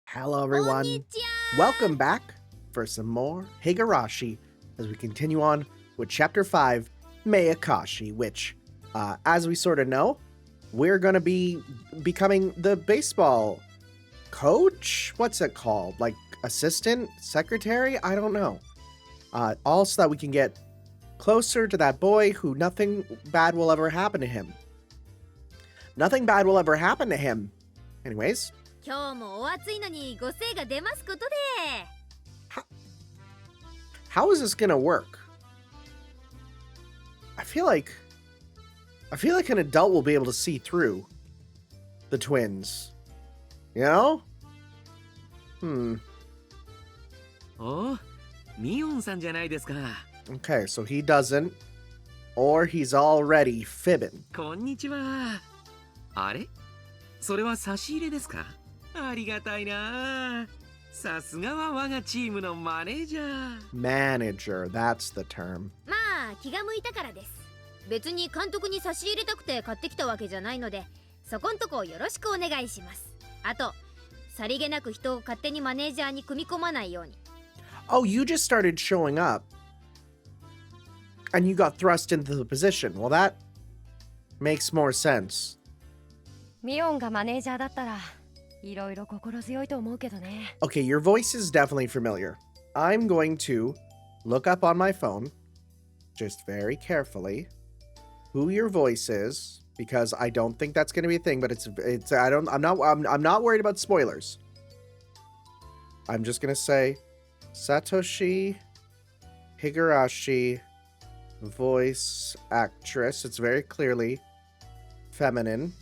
Hello, everyone. Welcome back for some more Higurashi as we continue on with Chapter 5, Meakashi, which, as we sort of know, we're going to be becoming the baseball coach? What's it called? Like assistant? Secretary? I don't know. All so that we can get closer to that boy who nothing bad will ever happen to him. Nothing bad will ever happen to him. Anyways. 今日もお暑いのにご精が出ますことで。How is this gonna work? I feel like an adult will be able to see through the twins. You know? お、ミオンさんじゃないですか。Okay, so he doesn't, or he's already fibbing. こんにちは。あれ？それは差し入れですか？ありがたいな。さすがは我がチームのマネージャー。Manager, that's the term. まあ気が向いたからです。別に監督に差し入れたくて買ってきたわけじゃないので、そこんとこよろしくお願いします。あと、さりげなく人を勝手にマネージャーに組み込まないように。Oh, you just started showing up, and you got thrust into the position. Well, that makes more sense. ミオンがマネージャーだったらいろいろ心強いと思うけどね。Okay, your voice is definitely familiar. I'm going to look up on my phone, just very carefully, who your voice is, because I don't think that's going to be a thing. But I'm not worried about spoilers. I'm just going to say Satoshi Higurashi, voice actress. It's very clearly feminine.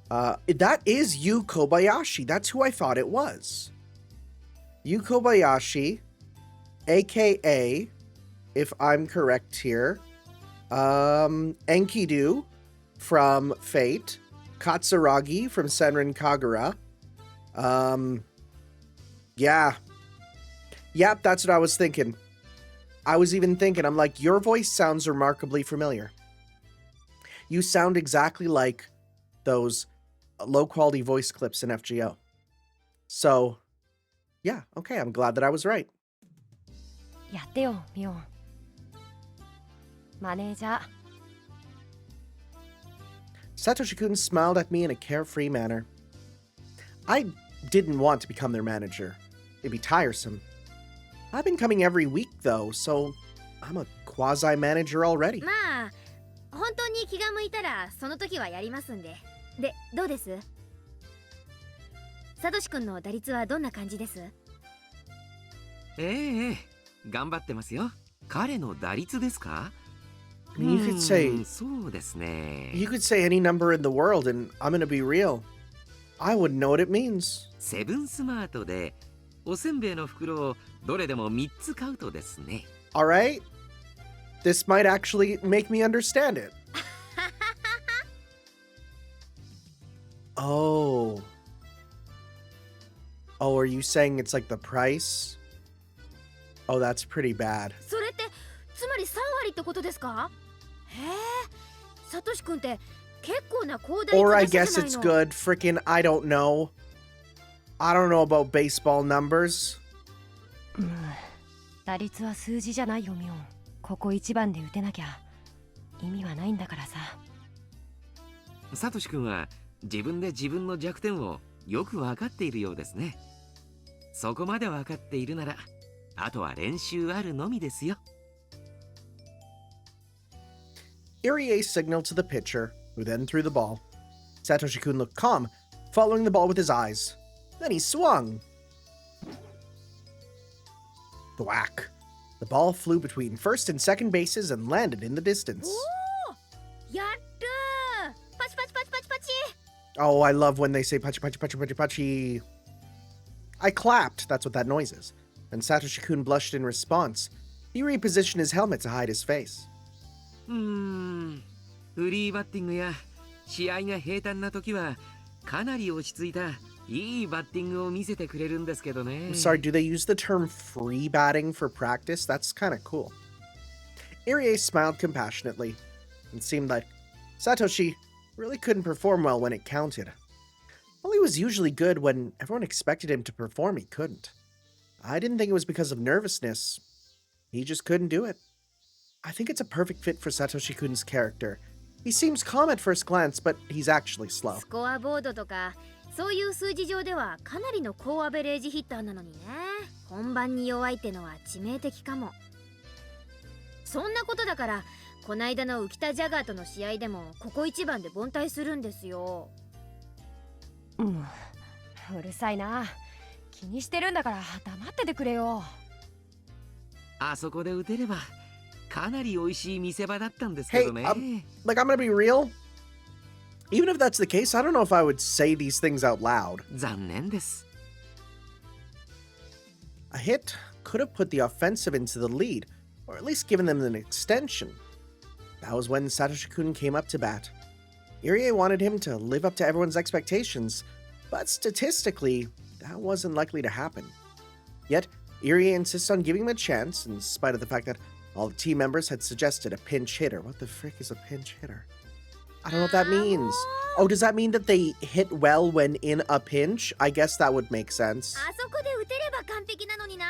That is Yu Kobayashi. That's who I thought it was. Yu Kobayashi, aka, if I'm correct here, Enkidu from Fate, Katsuragi from Senran Kagura. Yeah. Yep, that's what I was thinking. I was even thinking, I'm like, your voice sounds remarkably familiar. You sound exactly like those low-quality voice clips in FGO. So, yeah, okay, I'm glad that I was right. やってよ、ミオン。マネージャー。Satoshi-kun smiled at me in a carefree manner. I didn't want to become their manager. It'd be tiresome. I've been coming every week, though, so I'm a quasi-manager already. まあ、本当に気が向いたらその時はやりますんで。で、どうです？サトシ君の打率はどんな感じです？頑張ってますよ。彼の打率ですか？ You could say そうですね。You could say any number in the world, and I'm gonna be real. I wouldn't know what it means. セブンスマートでおせんべいの袋をどれでも3つ買うとですね。All right? This might actually make me understand it. Oh. Oh, are you saying it's like the price? Oh, that's pretty bad. それってつまり3割ってことですか？へえ、サトシ君って結構な高打率 Or I 打者じゃ guess ない it's の。good. Freaking, I don't know. I don't know about baseball numbers. 打率は数字じゃないよ、ミオン。ここ一番で打てなきゃ意味はないんだからさ。サトシ君は自分で自分の弱点をよく分かっているようですね。そこまで分かっているなら、あとは練習あるのみですよ。Irie signaled to the pitcher, who then threw the ball. Satoshi-kun looked calm, following the ball with his eyes. Then he swung. Thwack. The ball flew between first and second bases and landed in the distance. おー、やったー。パチパチパチパチパチ。 Oh, I love when they say pachi pachi pachi pachi pachi. I clapped, that's what that noise is. And Satoshi-kun blushed in response. He repositioned his helmet to hide his face. フリーバッティングや試合が平坦な時はかなり落ち着いたいいバッティングを見せてくれるんですけどね。I'm sorry, do they use the term free batting for practice? That's kind of cool. Irie smiled compassionately. It seemed like Satoshi really couldn't perform well when it counted. Well, he was was usually good when everyone expected him to perform, he couldn't. I didn't think it was because of nervousness. He just couldn't do it. I think it's a perfect fit for Satoshi-kun's character. He seems calm at first glance, but he's actually slow. スコアボードとかそういう数字上ではかなりの高アベレージヒッターなのにね。本番に弱いってのは致命的かも。そんなことだからこないだの浮田ジャガーとの試合でもここ一番で凡退するんですよ。うるさいな。気にしてるんだから黙っててくれよ。あそこで打てればかなり美味しい見せ場だったんですけ Hey, どね。like, I'm gonna be real. Even if that's the case, I don't know if I would say these things out loud. 残念です。A hit could have put the offensive into the lead, or at least given them an extension. That was when Satoshi-kun came up to bat. Irie wanted him to live up to everyone's expectations, but statistically, that wasn't likely to happen. Yet, Irie insists on giving him a chance, in spite of the fact that all the team members had suggested a pinch hitter. What the frick is a pinch hitter? I don't know what that means. Oh, does that mean that they hit well when in a pinch? I guess that would make sense. あそこで打てれば完璧なのにな。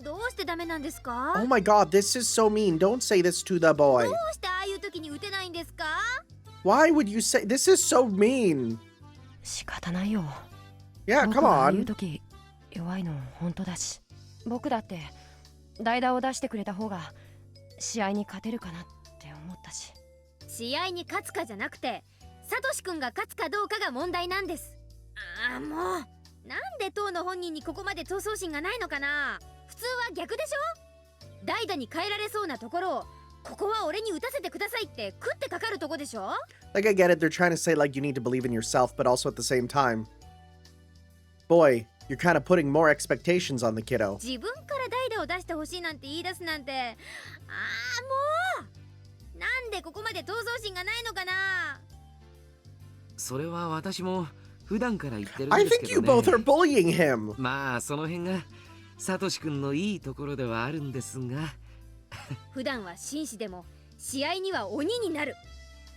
どうしてダメなんですか？ Oh my god, this is so mean. Don't say this to the ど boy. うしてああいう時に打てないんですか？ Why would you say this is so mean? 仕方ないよ。 Yeah, 僕 come はああいう on. 時弱いの本当だし、僕だって代打を出してくれた方が試合に勝てるかなって思ったし。試合に勝つかじゃなくてサトシ君が勝つかどうかが問題なんです。ああもうなんで当の本人にここまで闘争心がないのかな。普通は逆でしょ。代打に変えられそうなところをここは俺に打たせてくださいって食ってかかるとこでしょ。 Like, I get it. They're trying to say, like, you need to believe in yourself, but also at the same time. Boy, you're kind of putting more expectations on the kiddo. 自分から代打を出してほしいなんて言い出すなんて、ああもうなんでここまで闘争心がないのかな。それは私も普段から言ってるん I です think け you ど both are ね。bullying him. まあその辺がサトシ君のいいところではあるんですが。普段は紳士でも試合には鬼になる。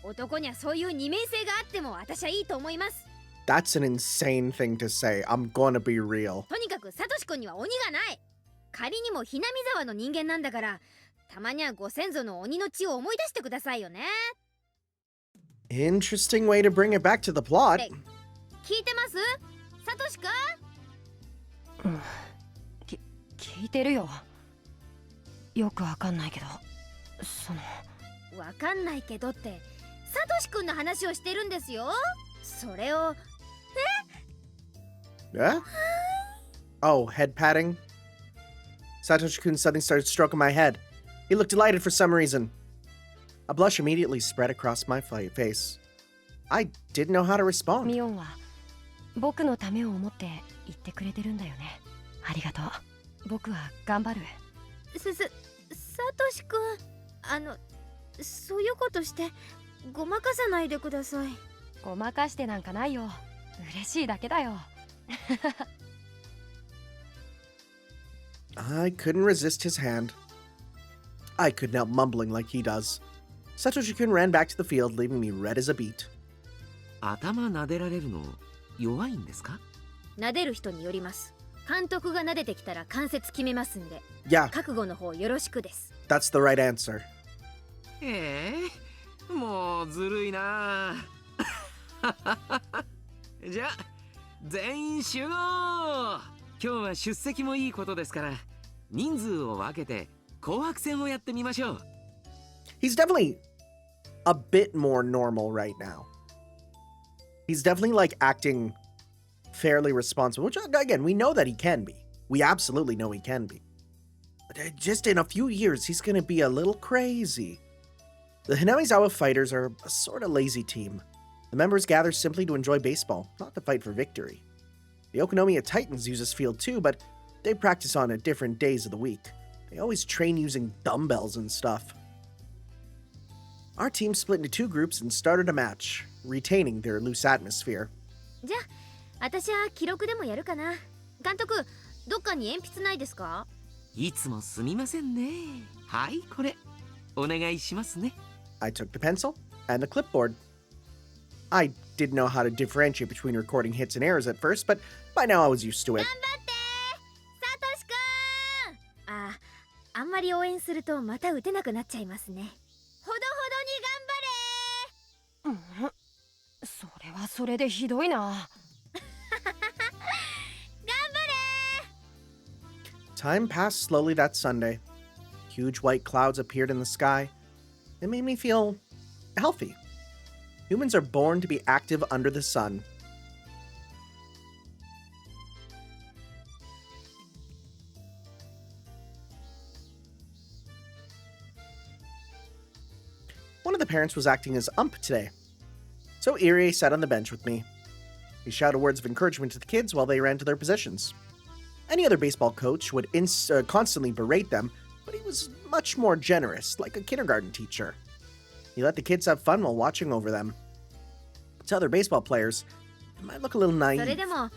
男にはそういう二面性があっても私はいいと思います。 That's an insane thing to say. I'm gonna be real. とにかくサトシ君には鬼がない。仮にもひなみ沢の人間なんだからたまにはご先祖の鬼の血を思い出してくださいよね。 Interesting way to bring it back to the plot. 聞いてますサトシ君？聞いてるよ。よくわかんないけど、そのわかんないけどってサトシ君の話をしてるんですよ。それを Yeah? Oh, head patting? Satoshi-kun suddenly started stroking my head. He looked delighted for some reason. A blush immediately spread across my face. I didn't know how to respond. ミオンは僕のためを思って言ってくれてるんだよね。ありがとう。僕は頑張る。サトシ君そういうことしてごまかさないでください。ごまかしてなんかないよ。嬉しいだけだよ。I couldn't resist his hand. I couldn't help mumbling like he does. Satoshi-kun ran back to the field, leaving me red as a beet. 頭撫でられるの弱いんですか？撫でる人によります。監督が撫でてきたら関節決めますんで。Yeah, 覚悟の方よろしくです。 that's the right answer. もうずるいな。じゃあ全員集合。今日は出席もいいことですから人数を分けて紅白戦をやってみましょう。 He's definitely a bit more normal right now. He's definitely like acting fairly responsible, which again, we know that he can be. We absolutely know he can be. But just in a few years, he's gonna be a little crazy. The Hinamizawa fighters are a sort of lazy team. The members gather simply to enjoy baseball, not to fight for victory. The Okonomiya Titans use this field too, but they practice on different days of the week. They always train using dumbbells and stuff. Our team split into two groups and started a match, retaining their loose atmosphere. じゃあ私は記録でもやるかな。監督どっかに鉛筆ないですか？いつもすみませんね。はいこれお願いしますね。 I took the pencil and the clipboard. I didn't know how to differentiate between recording hits and errors at first, but by now I was used to it. 頑張ってサトシくん。あんまり応援するとまた打てなくなっちゃいますね。ほどほどに頑張れ。それはそれでひどいな。Time passed slowly that Sunday. Huge white clouds appeared in the sky. It made me feel healthy. Humans are born to be active under the sun. One of the parents was acting as ump today, so Irie sat on the bench with me. He shouted words of encouragement to the kids while they ran to their positions. Any other baseball coach would constantly berate them, but he was much more generous, like a kindergarten teacher. He let the kids have fun while watching over them. To other baseball players, it might look a little それ naive. でも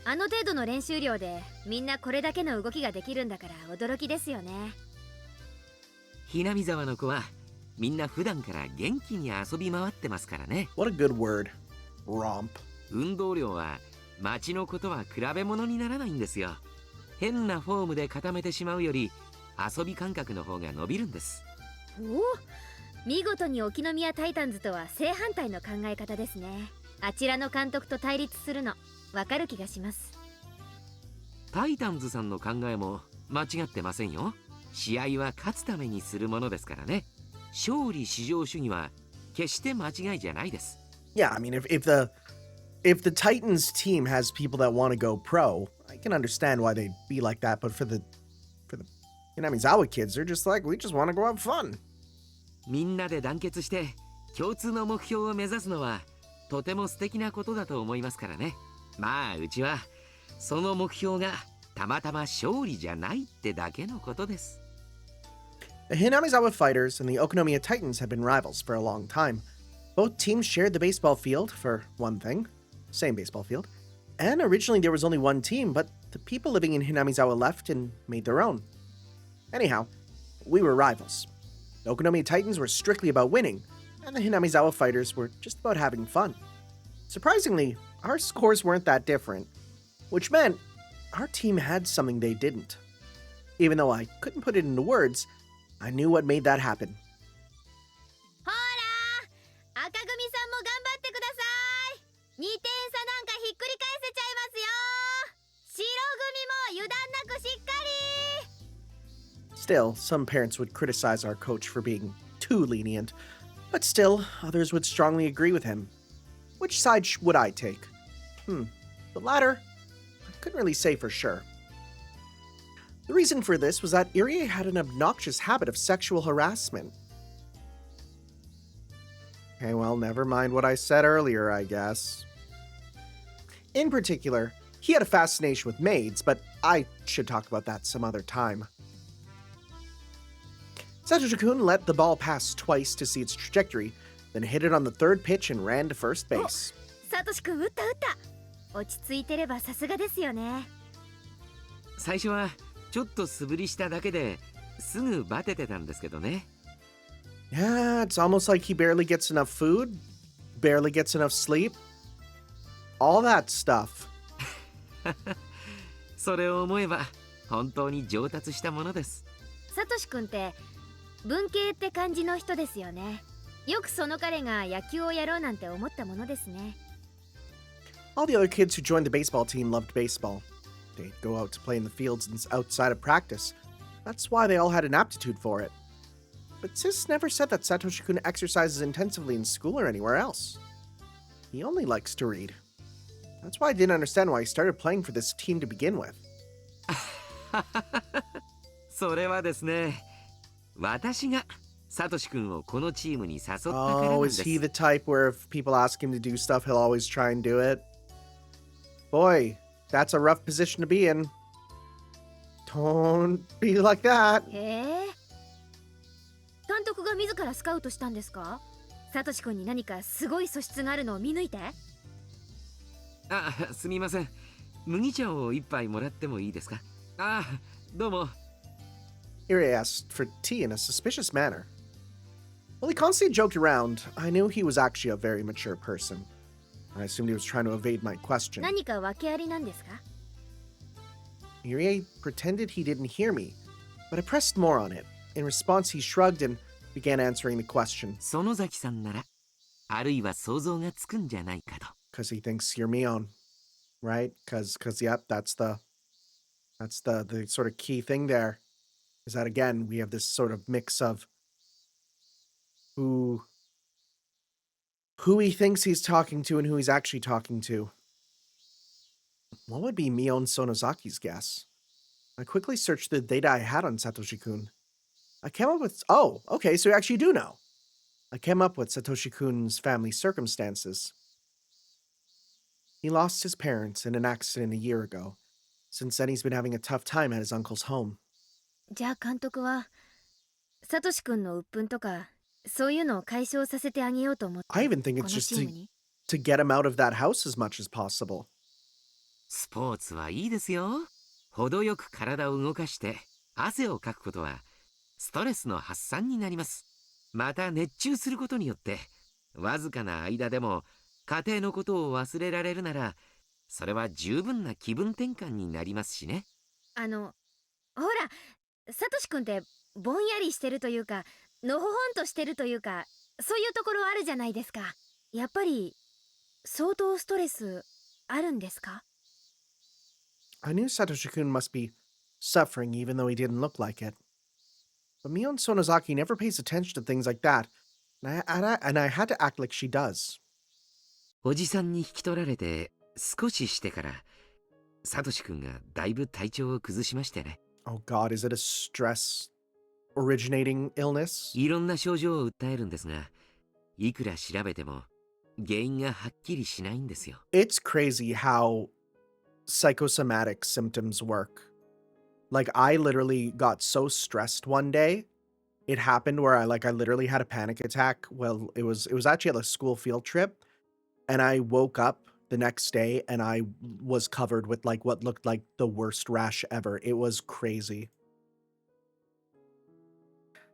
あの程度の練習量でみんなこれだけの動きができるんだから驚きですよね。ひなみ沢の子はみんな普段から元気に遊び回ってますからね。 What a good word. Romp. 運動量は町のことは比べ物にならないんですよ。変なフォームで固めてしまうより遊び感覚の方が伸びるんです。おお、見事に沖宮タイタンズとは正反対の考え方ですね。あちらの監督と対立するのわかる気がします。タイタンズさんの考えも間違ってませんよ。試合は勝つためにするものですからね。勝利至上主義は決して間違いじゃないです。Yeah, I mean, if the Titans team has people that want to go pro, I can understand why they'd be like that. But for the Hinamizawa kids, they're just like, we just want to go have fun. みんなで団結して共通の目標を目指すのはとても素敵なことだと思いますからね。まあうちはその目標がたまたま勝利じゃないってだけのことです。The Hinamizawa Fighters and the Okonomiya Titans have been rivals for a long time. Both teams shared the baseball field, for one thing. Same baseball field. And originally there was only one team, but the people living in Hinamizawa left and made their own. Anyhow, we were rivals. The Okonomiya Titans were strictly about winning, and the Hinamizawa Fighters were just about having fun. Surprisingly, our scores weren't that different, which meant our team had something they didn't. Even though I couldn't put it into words, I knew what made that happen. ほら、赤組さんも頑張ってください。2点差なんかひっくり返せちゃいますよ。白組も油断なくしっかり。 Still, some parents would criticize our coach for being too lenient, but still, others would strongly agree with him. Which side would I take? The latter? I couldn't really say for sure. The reason for this was that Irie had an obnoxious habit of sexual harassment. Okay, well, never mind what I said earlier, I guess. In particular, he had a fascination with maids, but I should talk about that some other time. Satoshi-kun let the ball pass twice to see its trajectory, then hit it on the third pitch and ran to first base. サトシ君打った打った。落ち着いてればさすがですよね。最初はちょっと素振りしただけですぐバテてたんですけどね。Yeah, it's almost like he barely gets enough food, barely gets enough sleep. All that stuff. それを思えば本当に上達したものです。サトシ君って文系って感じの人ですよね。よくその彼が野球をやろうなんて思ったものですね。All the other kids who joined the baseball team loved baseball. They'd go out to play in the fields and outside of practice. That's why they all had an aptitude for it. But Sis never said that Satoshi-kun exercises intensively in school or anywhere else. He only likes to read. That's why I didn't understand why he started playing for this team to begin with. それはですね、私がサトシ君をこのチームに誘ったからなん Oh, で is す。he the type where if people ask him to do stuff, he'll always try and do it? Boy, that's a rough position to be in. Don't be like that. へえ。監督が自らスカウトしたんですか？サトシ君に何かすごい素質があるのを見抜いて。あ、すみません。麦茶を一杯もらってもいいですか？あ、どうも。Irie asked for tea in a suspicious manner. While he constantly joked around, I knew he was actually a very mature person. I assumed he was trying to evade my question. 何か訳ありなんですか？ Irie pretended he didn't hear me, but I pressed more on it. In response, he shrugged and began answering the question. 園崎さんならあるいは想像がつくんじゃないかと。 Because he thinks you're Mion, right? Because yep, that's the sort of key thing there. Is that again we have this sort of mix of who he thinks he's talking to and who he's actually talking to. What would be Mion Sonozaki's guess? I quickly searched the data I had on Satoshi-kun. I came up with... Oh, okay, so you actually do know. I came up with Satoshi-kun's family circumstances. He lost his parents in an accident a year ago. Since then, he's been having a tough time at his uncle's home. じゃあ監督はサトシ君の鬱憤とかそういうのを解消させてあげようと思って I even think こ it's の just チームに to get him out of that house as much as possible. スポーツはいいですよ。程よく体を動かして汗をかくことはストレスの発散になります。また熱中することによってわずかな間でも家庭のことを忘れられるならそれは十分な気分転換になりますしね。ほらサトシ君ってぼんやりしてるというかのほほんとしてるというかそういうところあるじゃないですか。やっぱり相当ストレスあるんですか？ I knew Satoshi-kun must be suffering even though he didn't look like it. But Mion Sonozaki never pays attention to things like that, and I had to act like she does. おじさんに引き取られて少ししてからサトシ君がだいぶ体調を崩しましてね。 Oh god, is it a stress originating illness? いろんな症状を訴えるんですがいくら調べても原因がはっきりしないんですよ。 It's crazy how psychosomatic symptoms work. Like, I literally got so stressed one day. It happened where I literally had a panic attack. Well, it was actually at a school field trip, and I woke up the next day and I was covered with like what looked like the worst rash ever. It was crazy.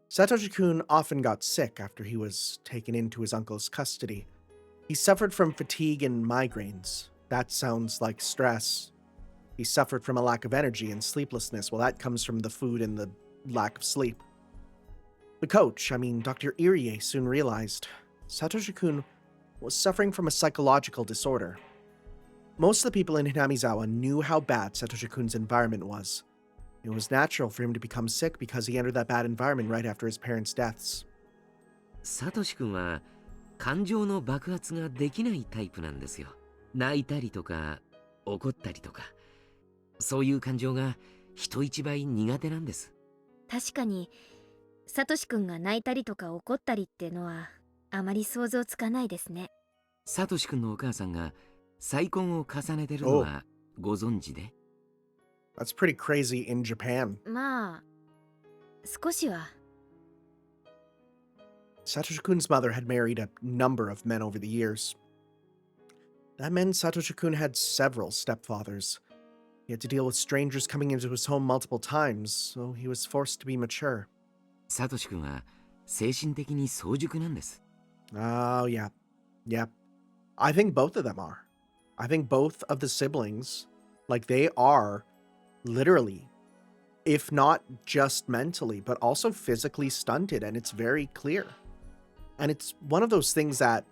Satoshi-kun often got sick after he was taken into his uncle's custody. He suffered from fatigue and migraines. That sounds like stress. He suffered from a lack of energy and sleeplessness. Well, that comes from the food and the lack of sleep. The coach, Dr. Irie, soon realized Satoshi-kun was suffering from a psychological disorder. Most of the people in Hinamizawa knew how bad Satoshi-kun's environment was. It was natural for him to become sick because he entered that bad environment right after his parents' deaths. サトシ君は感情の爆発ができないタイプなんですよ。泣いたりとか怒ったりとかそういう感情が人一倍苦手なんです。確かにサトシ君が泣いたりとか怒ったりってのはあまり想像つかないですね。サトシ君のお母さんが再婚を重ねてるのはご存知で？ That's pretty crazy in Japan. まあ少しは。 Satoshi-kun's mother had married a number of men over the years. That meant Satoshi-kun had several stepfathers. He had to deal with strangers coming into his home multiple times, so he was forced to be mature. サトシ君は精神的に早熟なんです。 Oh, yeah. Yep. I think both of them are. I think both of the siblings, they are literally, if not just mentally, but also physically stunted, and it's very clear. And it's one of those things that,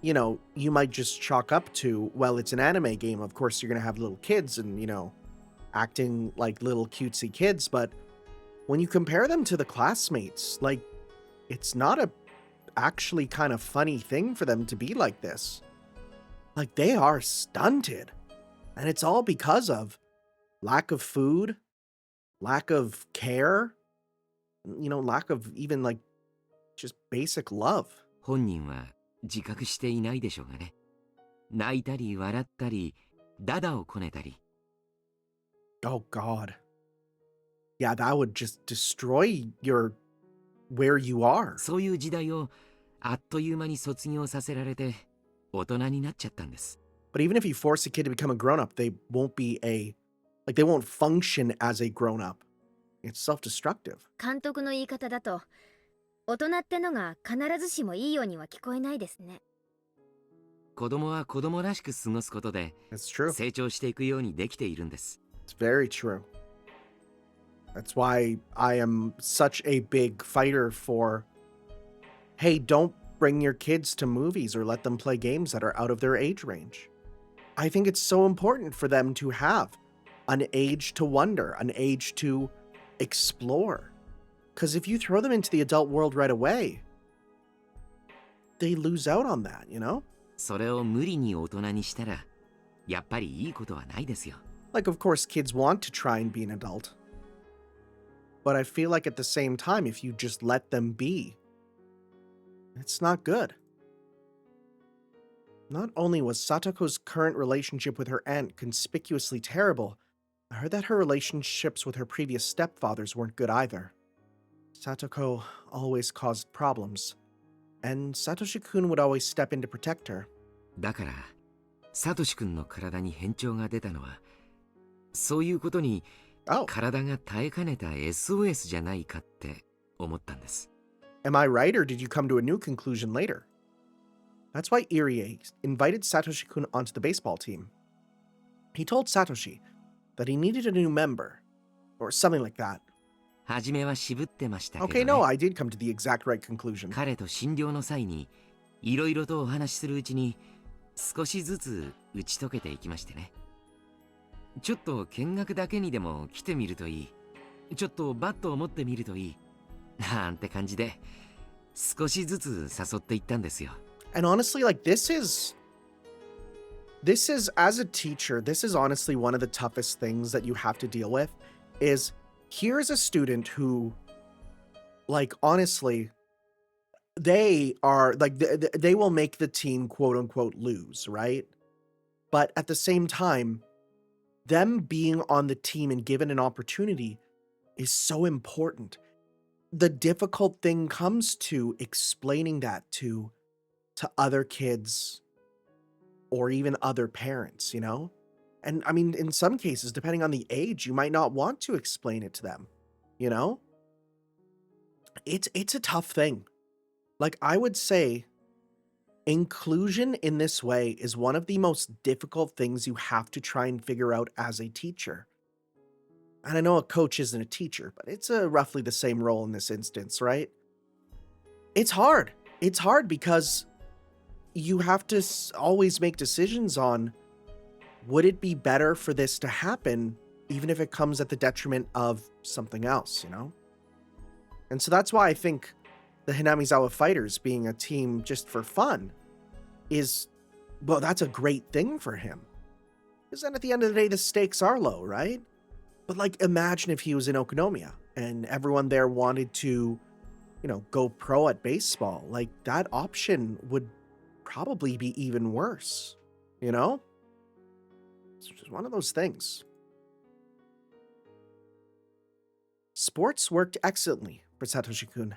you might just chalk up to, well, it's an anime game. Of course, you're going to have little kids and, acting like little cutesy kids. But when you compare them to the classmates, it's not a actually kind of funny thing for them to be like this. They are stunted. And it's all because of lack of food, lack of care, lack of even just basic love. 本人は自覚していないでしょうがね。泣いたり笑ったりダダをこねたり。 Oh God. Yeah, that would just destroy where you are. そういう時代をあっという間に卒業させられて大人になっちゃったんです。 But even if you force a kid to become a grown-up, they won't function as a grown-up. It's self-destructive. 監督の言い方だと大人ってのが必ずしもいいようには聞こえないですね。子供は子供らしく過ごすことで It's true. 成長していくようにできているんです。It's very true. That's why I am such a big fighter for, hey, don't bring your kids to movies or let them play games that are out of their age range. I think it's so important for them to have an age to wonder, an age to explore. Because if you throw them into the adult world right away, they lose out on that, you know? それを無理に大人にしたらやっぱりいいことはないですよ。 Like, of course, kids want to try and be an adult. But I feel like at the same time, if you just let them be, it's not good. Not only was Satoko's current relationship with her aunt conspicuously terrible, I heard that her relationships with her previous stepfathers weren't good either. Satoko always caused problems, and Satoshi-kun would always step in to protect her. だからサトシ君の体に変調が出たのはそういうことに Oh, 体が耐えかねた SOS じゃないかって思ったんです。 am I right, or did you come to a new conclusion later? That's why Irie invited Satoshi-kun onto the baseball team. He told Satoshi that he needed a new member, or something like that. 初めは渋ってましたけど、ね、 Okay, no, I did come to the exact right conclusion. 彼と診療の際にいろいろとお話しするうちに少しずつ打ち解けていきましてね。ちょっと見学だけにでも来てみるといい。ちょっとバットを持ってみるといい。なんて感じで少しずつ誘っていったんですよ。 And honestly, like, this is, as a teacher, this is honestly one of the toughest things that you have to deal with, is here's a student who, like, honestly, they are, like, they will make the team, quote unquote, lose, right? But at the same time, them being on the team and given an opportunity is so important. The difficult thing comes to explaining that to other kids or even other parents, you know? And I mean, in some cases, depending on the age, you might not want to explain it to them, you know? It's a tough thing. Like, I would say inclusion in this way is one of the most difficult things you have to try and figure out as a teacher. And I know a coach isn't a teacher, but it's roughly the same role in this instance, right? It's hard. It's hard because you have to always make decisions on, would it be better for this to happen, even if it comes at the detriment of something else, you know? And so that's why I think the Hinamizawa Fighters being a team just for fun is, well, that's a great thing for him. Because then at the end of the day, the stakes are low, right? But, like, imagine if he was in Okonomiya and everyone there wanted to, you know, go pro at baseball. Like, that option would probably be even worse, you know? It's just one of those things. Sports worked excellently for Satoshi-kun.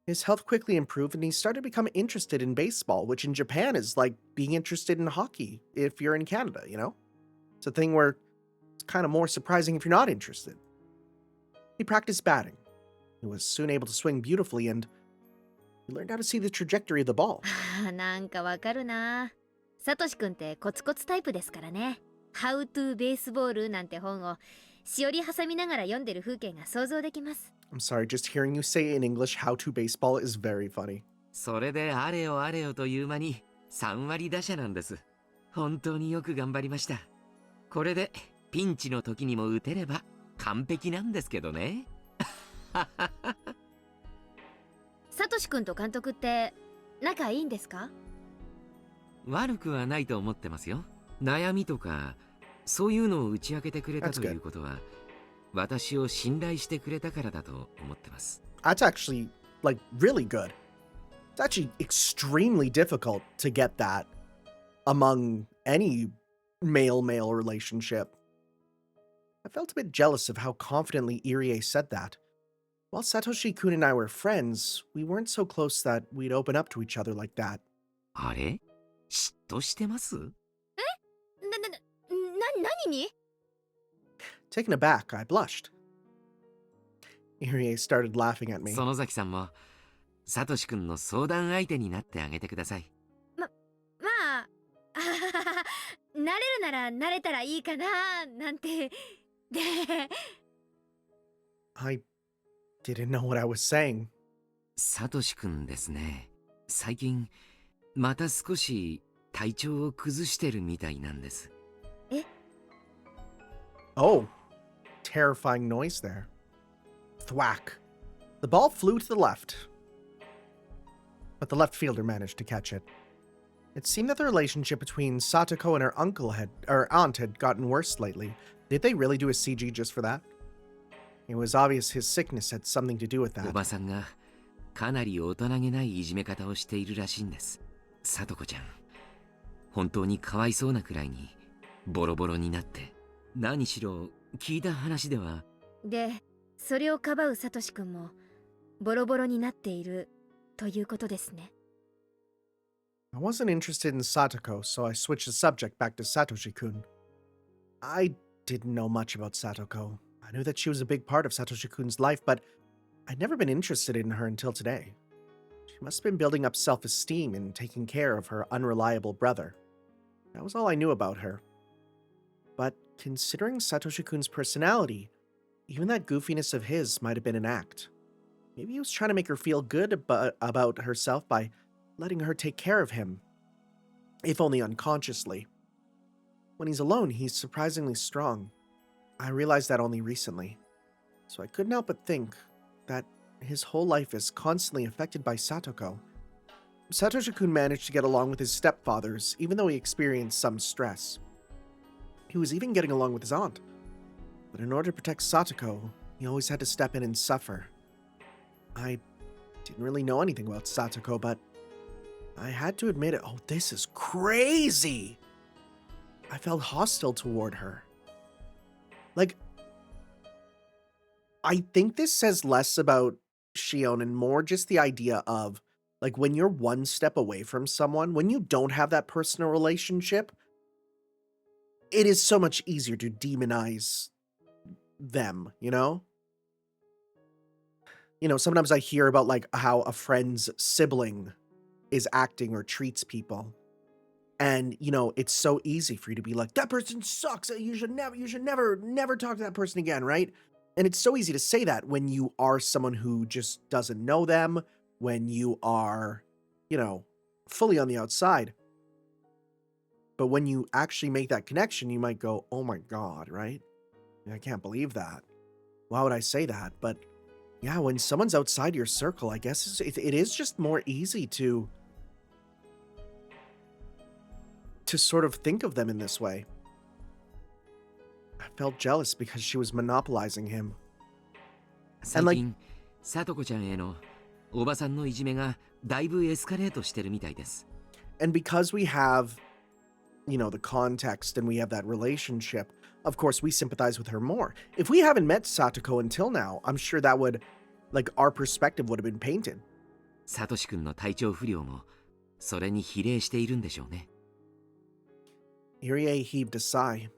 His health quickly improved and he started to become interested in baseball, which in Japan is like being interested in hockey if you're in Canada, you know? It's a thing where it's kind of more surprising if you're not interested. He practiced batting. He was soon able to swing beautifully and he learned how to see the trajectory of the ball. なんかわかるな。サトシくんってコツコツタイプですからね。How to Baseball なんて本をしおり挟みながら読んでる風景が想像できます。I'm sorry, just hearing you say in English how to baseball is very funny. それであれよあれよという間に3割打者なんです。本当によく頑張りました。これでピンチの時にも打てれば完璧なんですけどね。サトシくんと監督って仲いいんですか？悪くはないと思ってますよ。悩みとかそういうのを打ち明けてくれたということは私を信頼してくれたからだと思ってます。 That's actually, like, really good. It's actually extremely difficult to get that among any male-male relationship. I felt a bit jealous of how confidently Irie said that. While Satoshi-kun and I were friends, we weren't so close that we'd open up to each other like that. あれ？嫉妬してます？何に？ Taken aback, I blushed. Irie started laughing at me. 園崎さんもサトシ君の相談相手になってあげてください。まあれるならなれたらいいかななんて。で、I didn't know what I was saying. サトシくんですね。最近また少し体調を崩してるみたいなんです。Oh, terrifying noise there. Thwack. The ball flew to the left, but the left fielder managed to catch it. It seemed that the relationship between Satoko and her aunt had gotten worse lately. Did they really do a CG just for that? It was obvious his sickness had something to do with お that. ばさんがかなり大人げないいじめ方をしているらしいんです。サトコちゃん、本当にかわいそうなくらいにボロボロになって、何しろ聞いた話では。で、それをかばうサトシくんもボロボロになっているということですね。I wasn't interested in Satoko, so I switched the subject back to Satoshi-kun. I didn't know much about Satoko. I knew that she was a big part of Satoshi-kun's life, but I'd never been interested in her until today. She must have been building up self-esteem and taking care of her unreliable brother. That was all I knew about her. But considering Satoshi-kun's personality, even that goofiness of his might have been an act. Maybe he was trying to make her feel good about herself by letting her take care of him, if only unconsciously. When he's alone, he's surprisingly strong. I realized that only recently, so I couldn't help but think that his whole life is constantly affected by Satoko. Satoshi-kun managed to get along with his stepfathers, even though he experienced some stress. He was even getting along with his aunt. But in order to protect Satoko, he always had to step in and suffer. I didn't really know anything about Satoko, but I had to admit it. Oh, this is crazy! I felt hostile toward her. Like, I think this says less about Shion and more just the idea of, like, when you're one step away from someone, when you don't have that personal relationship, it is so much easier to demonize them, you know? You know, sometimes I hear about, like, how a friend's sibling is acting or treats people. And, you know, it's so easy for you to be like, that person sucks. You should never talk to that person again, right? And it's so easy to say that when you are someone who just doesn't know them, when you are, you know, fully on the outside. But when you actually make that connection, you might go, oh my God, right? I can't believe that. Why would I say that? But yeah, when someone's outside your circle, I guess it is just more easy to sort of think of them in this way. I felt jealous because she was monopolizing him. 最近、サトコちゃんへのおばさんのいじめがだいぶエスカレートしてるみたいです。And because we have, you know, the context and we have that relationship, of course we sympathize with her more. If we haven't met Satoko until now, I'm sure that would, like, our perspective would have been painted. サトシ君の体調不良もそれに比例しているんでしょうね。Irie heaved a sigh.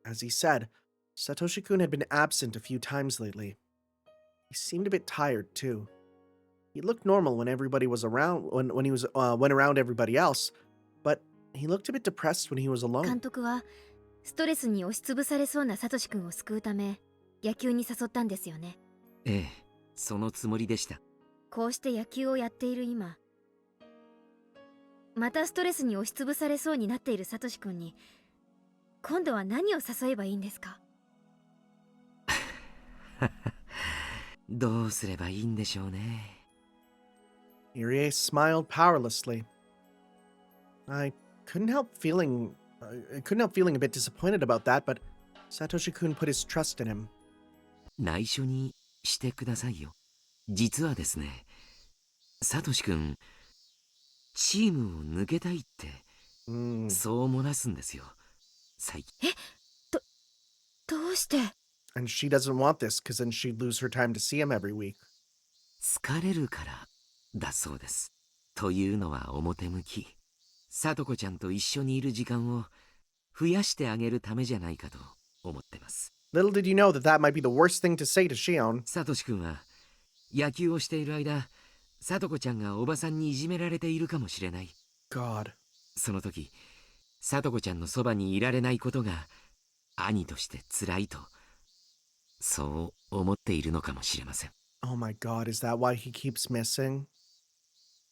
As he said, Satoshi-kun had been absent a few times lately. He seemed a bit tired, too. He looked normal when everybody was around, when he was went around everybody else, but he looked a bit depressed when he was 監 alone. 督はストレスに押しつぶされそうなサトシくんを救うため野球に誘ったんですよね。ええ、そのつもりでした。こうして野球をやっている今、またストレスに押しつぶされそうになっているサトシくんに今度は何を誘えばいいんですか？どうすればいいんでしょうね。Irie smiled powerlessly. I couldn't help feeling a bit disappointed about that, but Satoshi-kun put his trust in him. 内緒にしてくださいよ。実はですね、サトシ君、チームを抜けたいって、そう漏らすんですよ。最近。どうして？ And she doesn't want this, because then she'd lose her time to see him every week. 疲れるからだそうです。というのは表向き。サトコちゃんと一緒にいる時間を増やしてあげるためじゃないかと思ってます。Little did you know that that might be the worst thing to say to Shion. サトシ君は野球をしている間、サトコちゃんがおばさんにいじめられているかもしれない。God. その時、聡子ちゃんのそばにいられないことが兄として辛いと、そう思っているのかもしれません。 Oh my god, is that why he keeps missing?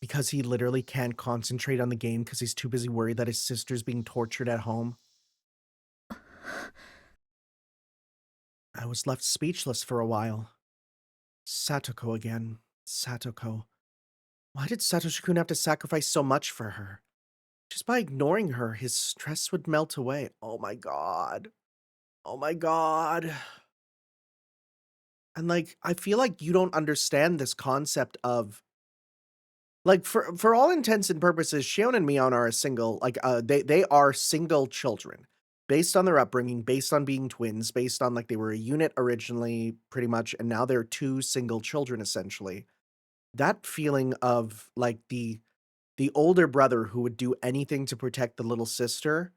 Because he literally can't concentrate on the game because he's too busy worried that his sister's being tortured at home? I was left speechless for a while. Satoko again. Satoko. Why did Satoshi-kun have to sacrifice so much for her? Just by ignoring her, his stress would melt away. Oh my god. Oh my god. And like, I feel like you don't understand this concept of like for all intents and purposes, Shion and Mion are a single they are single children based on their upbringing, based on being twins, based on like they were a unit originally pretty much and now they're two single children essentially. That feeling of like the older brother who would do anything to protect the little sister,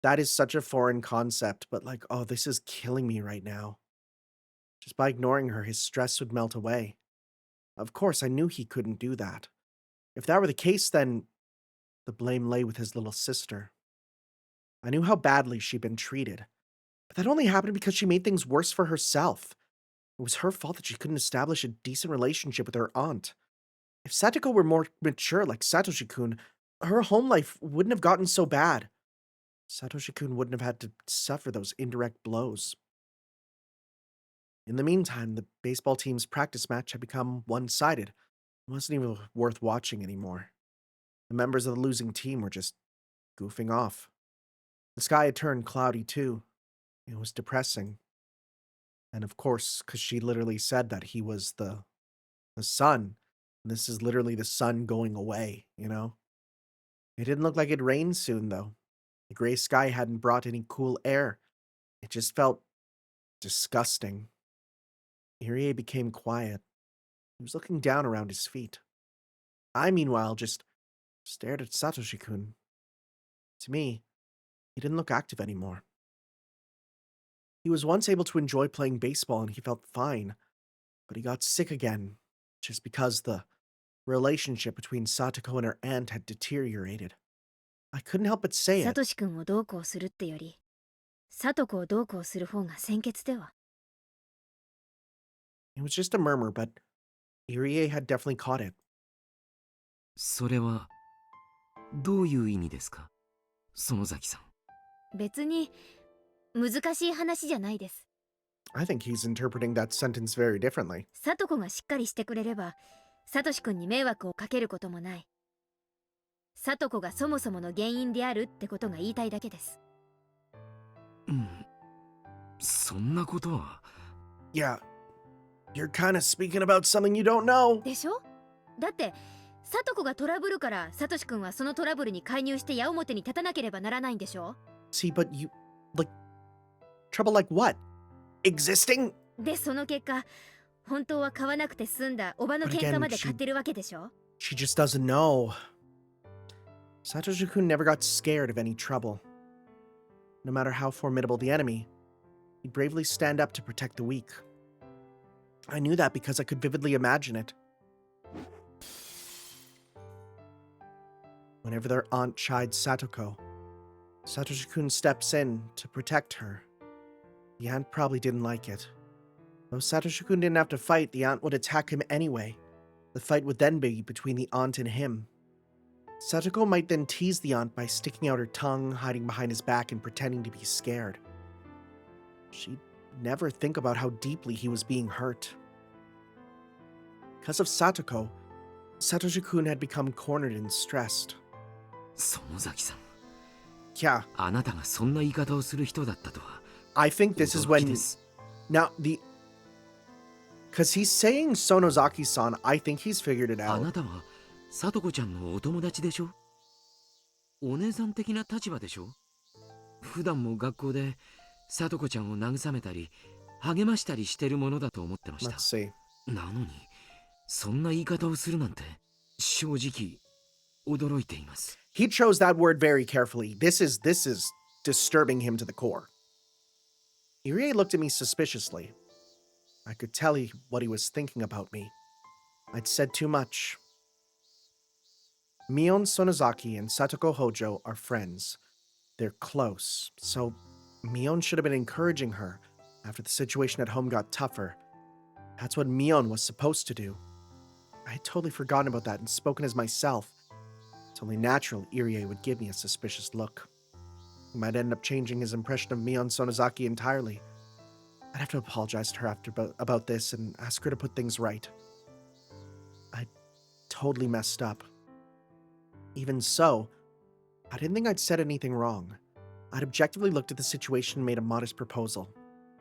that is such a foreign concept, but like, oh, this is killing me right now. Just by ignoring her, his stress would melt away. Of course, I knew he couldn't do that. If that were the case, then the blame lay with his little sister. I knew how badly she'd been treated, but that only happened because she made things worse for herself. It was her fault that she couldn't establish a decent relationship with her aunt. If Satoko were more mature like Satoshi-kun, her home life wouldn't have gotten so bad. Satoshi-kun wouldn't have had to suffer those indirect blows. In the meantime, the baseball team's practice match had become one-sided. It wasn't even worth watching anymore. The members of the losing team were just goofing off. The sky had turned cloudy too. It was depressing. And of course, because she literally said that he was the sun. And this is literally the sun going away, you know? It didn't look like it'd rain soon, though. The gray sky hadn't brought any cool air. It just felt disgusting. Irie became quiet. He was looking down around his feet. I, meanwhile, just stared at Satoshi-kun. To me, he didn't look active anymore. He was once able to enjoy playing baseball and he felt fine, but he got sick again just because the relationship between Satoko and her aunt had deteriorated. I couldn't help but say it. サトシ君をどうこうするってより、サトコをどうこうする方が先決では。It was just a murmur, but Irie had definitely caught it. それはどういう意味ですか、園崎さん。別に難しい話じゃないです。I think he's interpreting that sentence very differently. サトコがしっかりしてくれれば、サトシ君に迷惑をかけることもない。サトコがそもそもの原因であるってことが言いたいだけです。うん、そんなことは。Yeah, you're kind of speaking about something you don't know. でしょ？だってサトコがトラブルからサトシ君はそのトラブルに介入して矢面に立たなければならないんでしょ？ See, but you, like, trouble like what? Existing? でその結果、本当は買わなくて済んだおばの喧嘩まで買ってるわけでしょ？ She just doesn't know. Satoshi-kun never got scared of any trouble. No matter how formidable the enemy, he'd bravely stand up to protect the weak. I knew that because I could vividly imagine it. Whenever their aunt chid Satoko, Satoshi-kun steps in to protect her. The aunt probably didn't like it. Though Satoshi-kun didn't have to fight, the aunt would attack him anyway. The fight would then be between the aunt and him. Satoko might then tease the aunt by sticking out her tongue, hiding behind his back, and pretending to be scared. She'd never think about how deeply he was being hurt. Because of Satoko, Satoshi-kun had become cornered and stressed. 園崎さん、 Yeah, あなたがそんな言い方をする人だったとは。 I think this is 驚き when... です。 Now, because he's saying Sonozaki-san, I think he's figured it あ out. なたは聡子ちゃんのお友達でしょ。お姉さん的な立場でしょ。普段も学校で聡子ちゃんを慰めたり励ましたりしてるものだと思ってました。 Let's see. なのにそんな言い方をするなんて正直驚いています。 He chose that word very carefully. This is disturbing him to the core. Irie looked at me suspiciously. I could tell what he was thinking about me. I'd said too much. Mion Sonozaki and Satoko Hojo are friends. they're close, so Mion should have been encouraging her after the situation at home got tougher. That's what Mion was supposed to do. I had totally forgotten about that and spoken as myself. It's only natural Irie would give me a suspicious look. He might end up changing his impression of Mion Sonozaki entirely. I'd have to apologize to her about this and ask her to put things right. I totally messed up. Even so, I didn't think I'd said anything wrong. I'd objectively looked at the situation and made a modest proposal.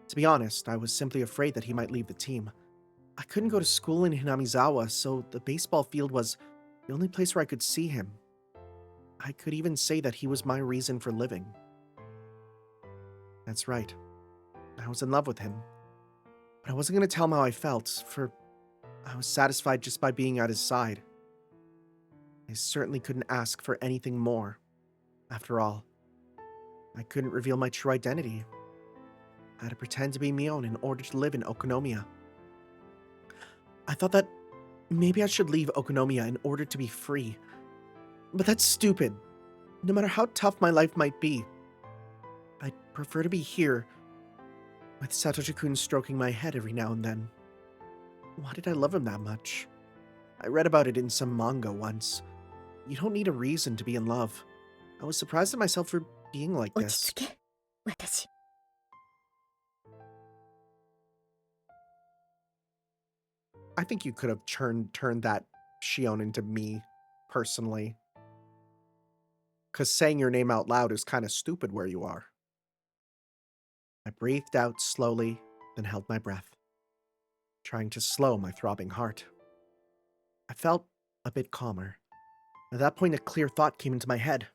To be honest, I was simply afraid that he might leave the team. I couldn't go to school in Hinamizawa, so the baseball field was the only place where I could see him. I could even say that he was my reason for living. That's right. I was in love with him. But I wasn't going to tell him how I felt, for I was satisfied just by being at his side. I certainly couldn't ask for anything more. After all, I couldn't reveal my true identity. I had to pretend to be Mion in order to live in Okonomiya. I thought that maybe I should leave Okonomiya in order to be free. But that's stupid. No matter how tough my life might be, I'd prefer to be here, with Satoshi-kun stroking my head every now and then. Why did I love him that much? I read about it in some manga once. You don't need a reason to be in love. I was surprised at myself for being like 落 this. ち着け私 I think you could have turned that Shion into me, personally. Because saying your name out loud is kind of stupid where you are. I breathed out slowly, then held my breath, trying to slow my throbbing heart. I felt a bit calmer. At that point, a clear thought came into my head.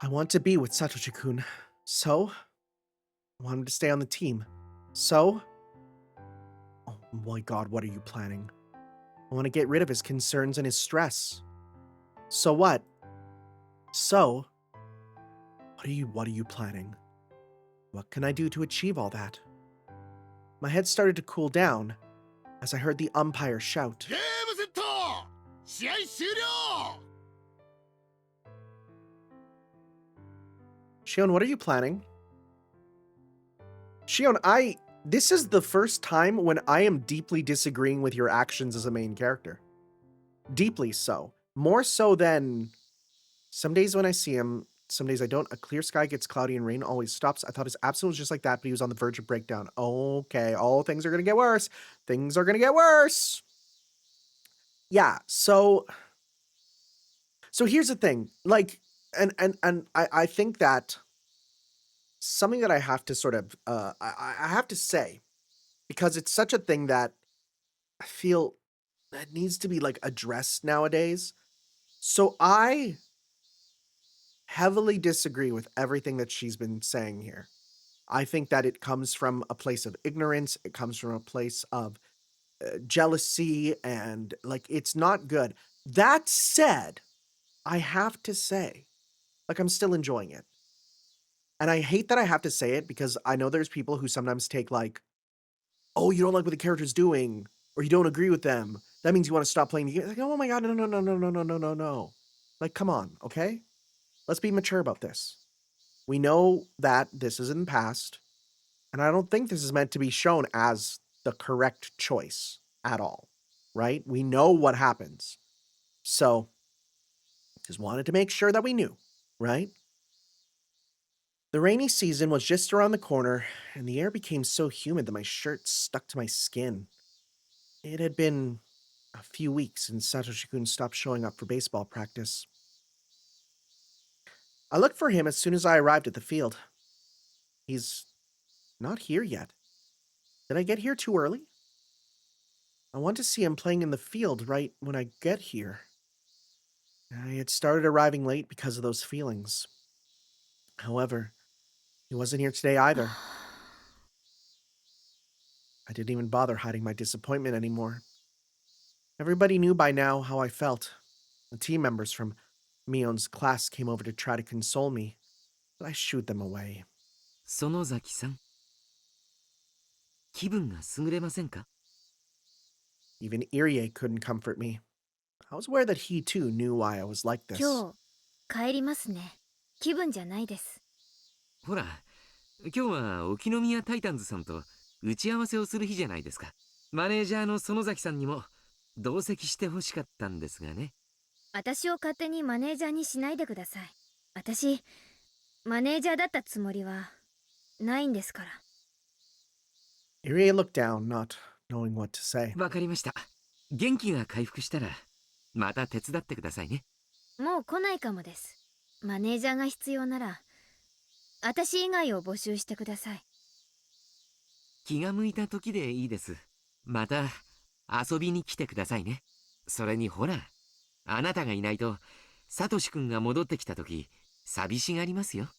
I want to be with Satoshi-kun, so I want him to stay on the team. So, oh my god, what are you planning? I want to get rid of his concerns and his stress. So what? So, what are you planning? What can I do to achieve all that? My head started to cool down as I heard the umpire shout. ゲームセット試合終了 Shion, what are you planning? Shion, this is the first time when I am deeply disagreeing with your actions as a main character. Deeply so. More so than some days when I see him, some days I don't. A clear sky gets cloudy and rain always stops. I thought his absence was just like that, but he was on the verge of breakdown. Okay, all things are going to get worse. Things are going to get worse. Yeah, so here's the thing. Like, and I think that something that I have to sort of, I have to say, because it's such a thing that I feel that needs to be like addressed nowadays. So I heavily disagree with everything that she's been saying here. I think that it comes from a place of ignorance. It comes from a place of jealousy, and like, it's not good. That said, I have to say, like, I'm still enjoying it. And I hate that I have to say it because I know there's people who sometimes take like, oh, you don't like what the character's doing, or you don't agree with them. That means you want to stop playing the game. Like, oh my god, no. Like, come on, okay? Let's be mature about this. We know that this is in the past, and I don't think this is meant to be shown as the correct choice at all, right? We know what happens. So, just wanted to make sure that we knew, right? The rainy season was just around the corner, and the air became so humid that my shirt stuck to my skin. It had been a few weeks since Satoshi-kun stopped showing up for baseball practice. I looked for him as soon as I arrived at the field. He's not here yet. Did I get here too early? I want to see him playing in the field right when I get here. I had started arriving late because of those feelings. However, he wasn't here today either. I didn't even bother hiding my disappointment anymore. Everybody knew by now how I felt. The team members from Mion's class came over to try to console me, but I shooed them away. 園崎さん、気分が優れませんか？ Even Irie couldn't comfort me. I was aware that he too knew why I was like this. 今日帰りますね気分じゃないです。ほら、今日は沖宮タイタンズさんと打ち合わせをする日じゃないですか。マネージャーの園崎さんにも同席してほしかったんですがね。私を勝手にマネージャーにしないでください。私、マネージャーだったつもりはないんですから。Irie looked down, not knowing what to say. わかりました。元気が回復したらまた手伝ってくださいね。もう来ないかもです。マネージャーが必要なら私以外を募集してください。気が向いた時でいいです。また遊びに来てくださいね。それにほら、あなたがいないとサトシ君が戻ってきた時寂しがりますよ。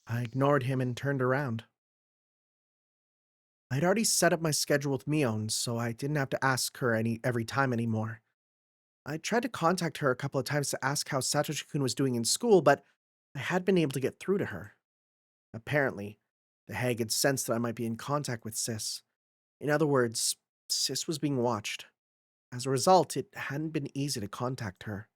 I ignored him and turned around. I'd already set up my schedule with Mion, so I didn't have to ask her every time anymore. I tried to contact her a couple of times to ask how Satoshi-kun was doing in school, but I had been able to get through to her. Apparently, the hag had sensed that I might be in contact with Sis. In other words, Sis was being watched. As a result, it hadn't been easy to contact her.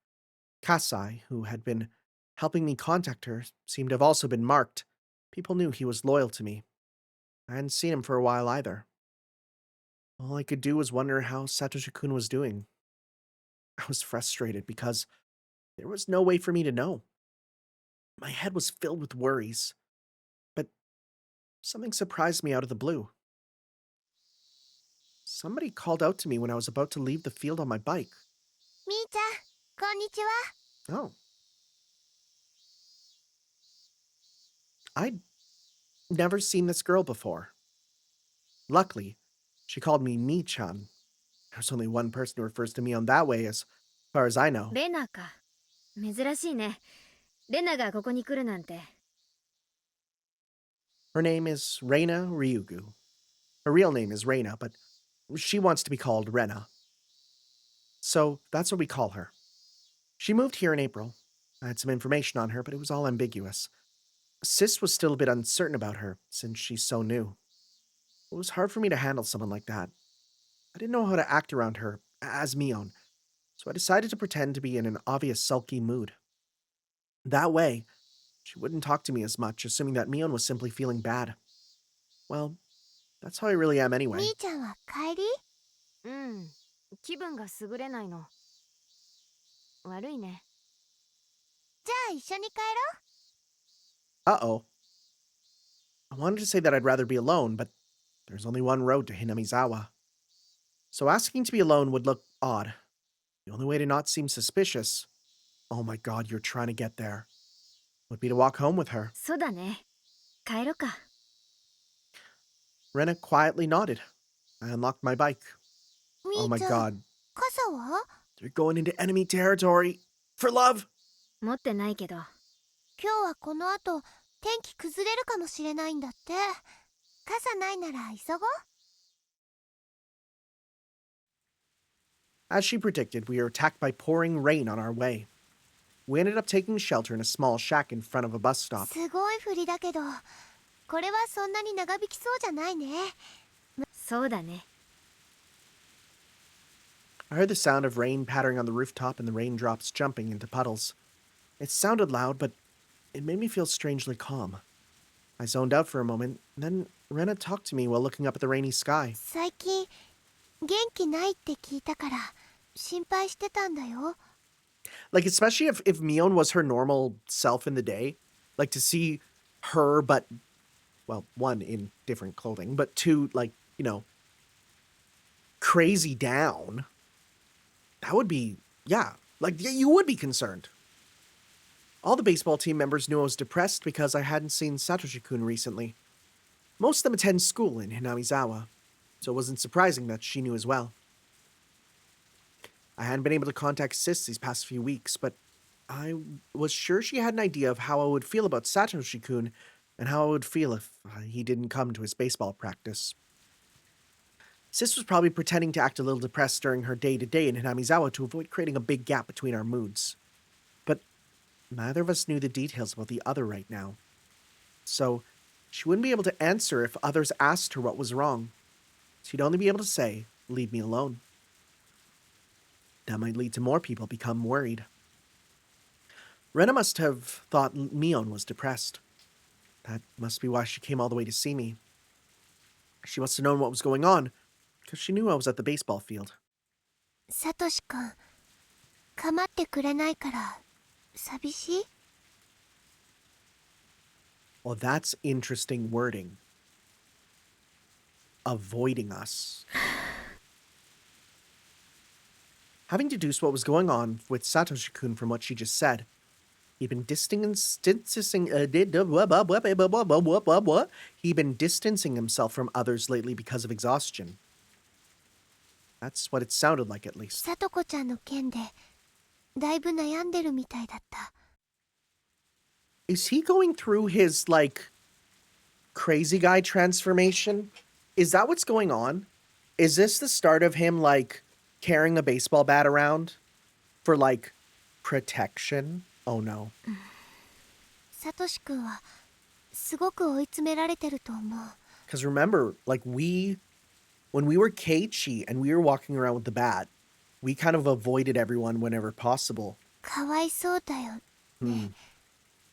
Kasai, who had been helping me contact her, seemed to have also been marked. People knew he was loyal to me. I hadn't seen him for a while either. All I could do was wonder how Satoshi-kun was doing. I was frustrated because there was no way for me to know. My head was filled with worries. But something surprised me out of the blue. Somebody called out to me when I was about to leave the field on my bike. みーちゃん、こんにちは。Oh. I'd never seen this girl before. Luckily, she called me Mi-chan. There's only one person who refers to me on that way as far as I know. レナか。珍しいね。レナがここに来るなんて。Her name is Reina Ryugu. Her real name is Reina, but she wants to be called Rena. So that's what we call her. She moved here in April. I had some information on her, but it was all ambiguous. Sis was still a bit uncertain about her, since she's so new. It was hard for me to handle someone like that. I didn't know how to act around her, as Mion, so I decided to pretend to be in an obvious sulky mood. That way, she wouldn't talk to me as much, assuming that Mion was simply feeling bad. Well, that's how I really am anyway. みーちゃんは帰り？うん。気分が優れないの。悪いね。じゃあ一緒に帰ろう。Uh-oh. I wanted to say that I'd rather be alone, but there's only one road to Hinamizawa. So asking to be alone would look odd. The only way to not seem suspicious, oh my god, you're trying to get there, would be to walk home with her. そうだね。帰ろうか。Rena quietly nodded. I unlocked my bike. み Oh ー my ちゃん、 god, 傘は？ they're going into enemy territory. For love! 持ってないけど。今日はこの後、天気崩れるかもしれないんだって。傘ないなら急ごう。As she predicted, we were attacked by pouring rain on our way. We ended up taking shelter in a small shack in front of a bus stop. すごい降りだけど、これはそんなに長引きそうじゃないね。そうだね。I heard the sound of rain pattering on the rooftop and the raindrops jumping into puddles. It sounded loud, but it made me feel strangely calm. I zoned out for a moment, and then Rena talked to me while looking up at the rainy sky. 最近、元気ないって聞いたから、心配してたんだよ。Like, especially if Mion was her normal self in the day, like to see her, but, well, one, in different clothing, but two, like, you know, crazy down, that would be, yeah, like, yeah, you would be concerned. All the baseball team members knew I was depressed because I hadn't seen Satoshi-kun recently. Most of them attend school in Hinamizawa, so it wasn't surprising that she knew as well. I hadn't been able to contact Sis these past few weeks, but I was sure she had an idea of how I would feel about Satoshi-kun and how I would feel if he didn't come to his baseball practice. Sis was probably pretending to act a little depressed during her day-to-day in Hinamizawa to avoid creating a big gap between our moods. But neither of us knew the details about the other right now. So she wouldn't be able to answer if others asked her what was wrong. She'd only be able to say, "Leave me alone." That might lead to more people become worried. Rena must have thought Mion was depressed. That must be why she came all the way to see me. She must have known what was going on, because she knew I was at the baseball field. サトシ君、構ってくれないから寂しい？ Well, that's interesting wording. Avoiding us. Having deduced what was going on with Satoshi-kun from what she just said, he'd been distancing himself from others lately because of exhaustion. That's what it sounded like, at least. サトコちゃんの件でだいぶ悩んでるみたいだった。 Is he going through his, like, crazy guy transformation? Is that what's going on? Is this the start of him, like, carrying a baseball bat around for, like, protection? Oh no. サトシ君はすごく追い詰められてると思う。 Because remember, like, when we were Keiichi and we were walking around with the bat, we kind of avoided everyone whenever possible. かわいそうだよ。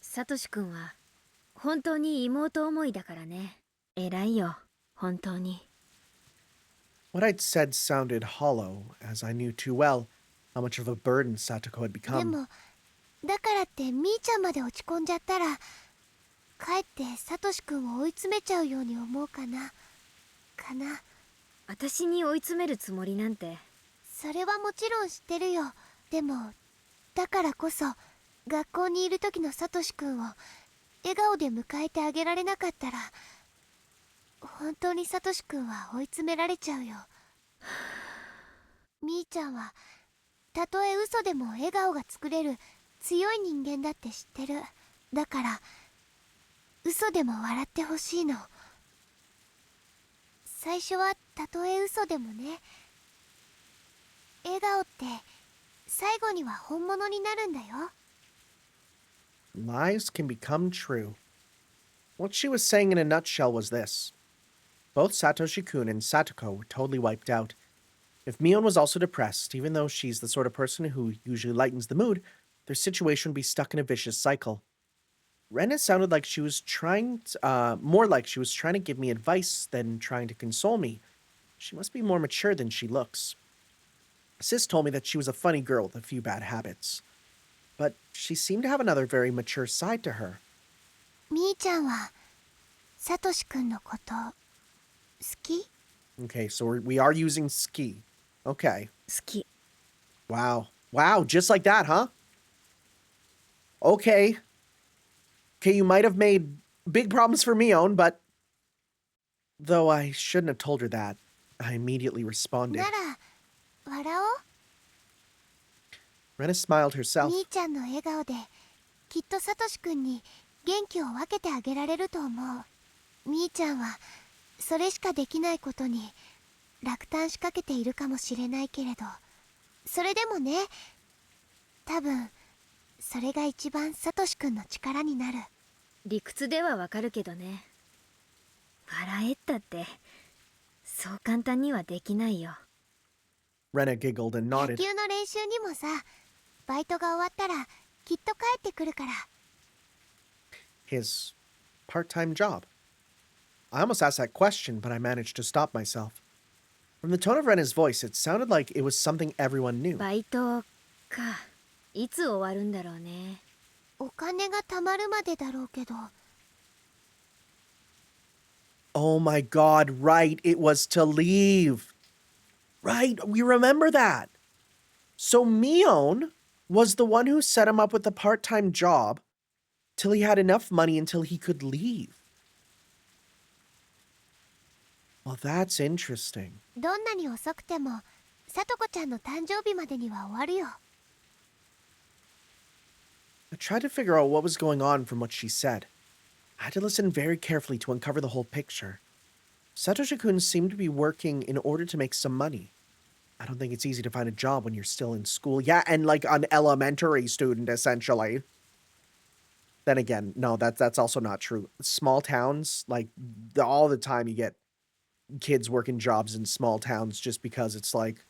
サトシ君は本当に妹思いだからね。偉いよ、本当に。 What I'd said sounded hollow, as I knew too well how much of a burden Satoko had で become. もだからってみーちゃんまで落ち込んじゃったらかえってサトシ君を追い詰めちゃうように思うかな。私に追い詰めるつもりなんて。それはもちろん知ってるよ。でもだからこそ学校にいる時のサトシ君を笑顔で迎えてあげられなかったら本当にサトシ君は追い詰められちゃうよ。みーちゃんはたとえ嘘でも笑顔が作れる強い人間だって知ってる。だから嘘でも笑ってほしいの。最初はたとえ嘘でもね。笑顔って最後には本物になるんだよ。 Lies can become true. What she was saying in a nutshell was this. Both Satoshi-kun and Satoko were totally wiped out. If Mion was also depressed, even though she's the sort of person who usually lightens the mood, their situation would be stuck in a vicious cycle. Rena sounded like she was more like she was trying to give me advice than trying to console me. She must be more mature than she looks. Sis told me that she was a funny girl with a few bad habits. But she seemed to have another very mature side to her. みーちゃんはサトシ君のこと好き？ Okay, so we are using ski. Okay. 好き。 Wow. Wow, just like that, huh? Okay. Okay, you might have made big problems for Mion, but... Though I shouldn't have told her that. I immediately responded. なら笑おう。 Rena smiled herself. みーちゃんの笑顔できっとサトシ君に元気を分けてあげられると思う。みーちゃんはそれしかできないことに落胆しかけているかもしれないけれど、それでもね、多分それが一番サトシ君の力になる。理屈ではわかるけどね。笑えったってそう簡単にはできないよ。 Rena giggled and 野 nodded. 球の練習にもさ、バイトが終わったらきっと帰ってくるから。 His part-time job. I almost asked that question, but I managed to stop myself. From the tone of Rena's voice, it sounded like it was something everyone knew. バイトか。いつ終わるんだろうね。お金が貯まるまでだろうけど。 Oh my god, right, it was to leave. Right, we remember that. So Mion was the one who set him up with the part-time job till he had enough money until he could leave. Well, that's interesting. どんなに遅くてもさとこちゃんの誕生日までには終わるよ。 I tried to figure out what was going on from what she said. I had to listen very carefully to uncover the whole picture. Satoshi-kun seemed to be working in order to make some money. I don't think it's easy to find a job when you're still in school. Yeah, and like an elementary student, essentially. Then again, no, that's also not true. Small towns, like, all the time you get kids working jobs in small towns just because it's like,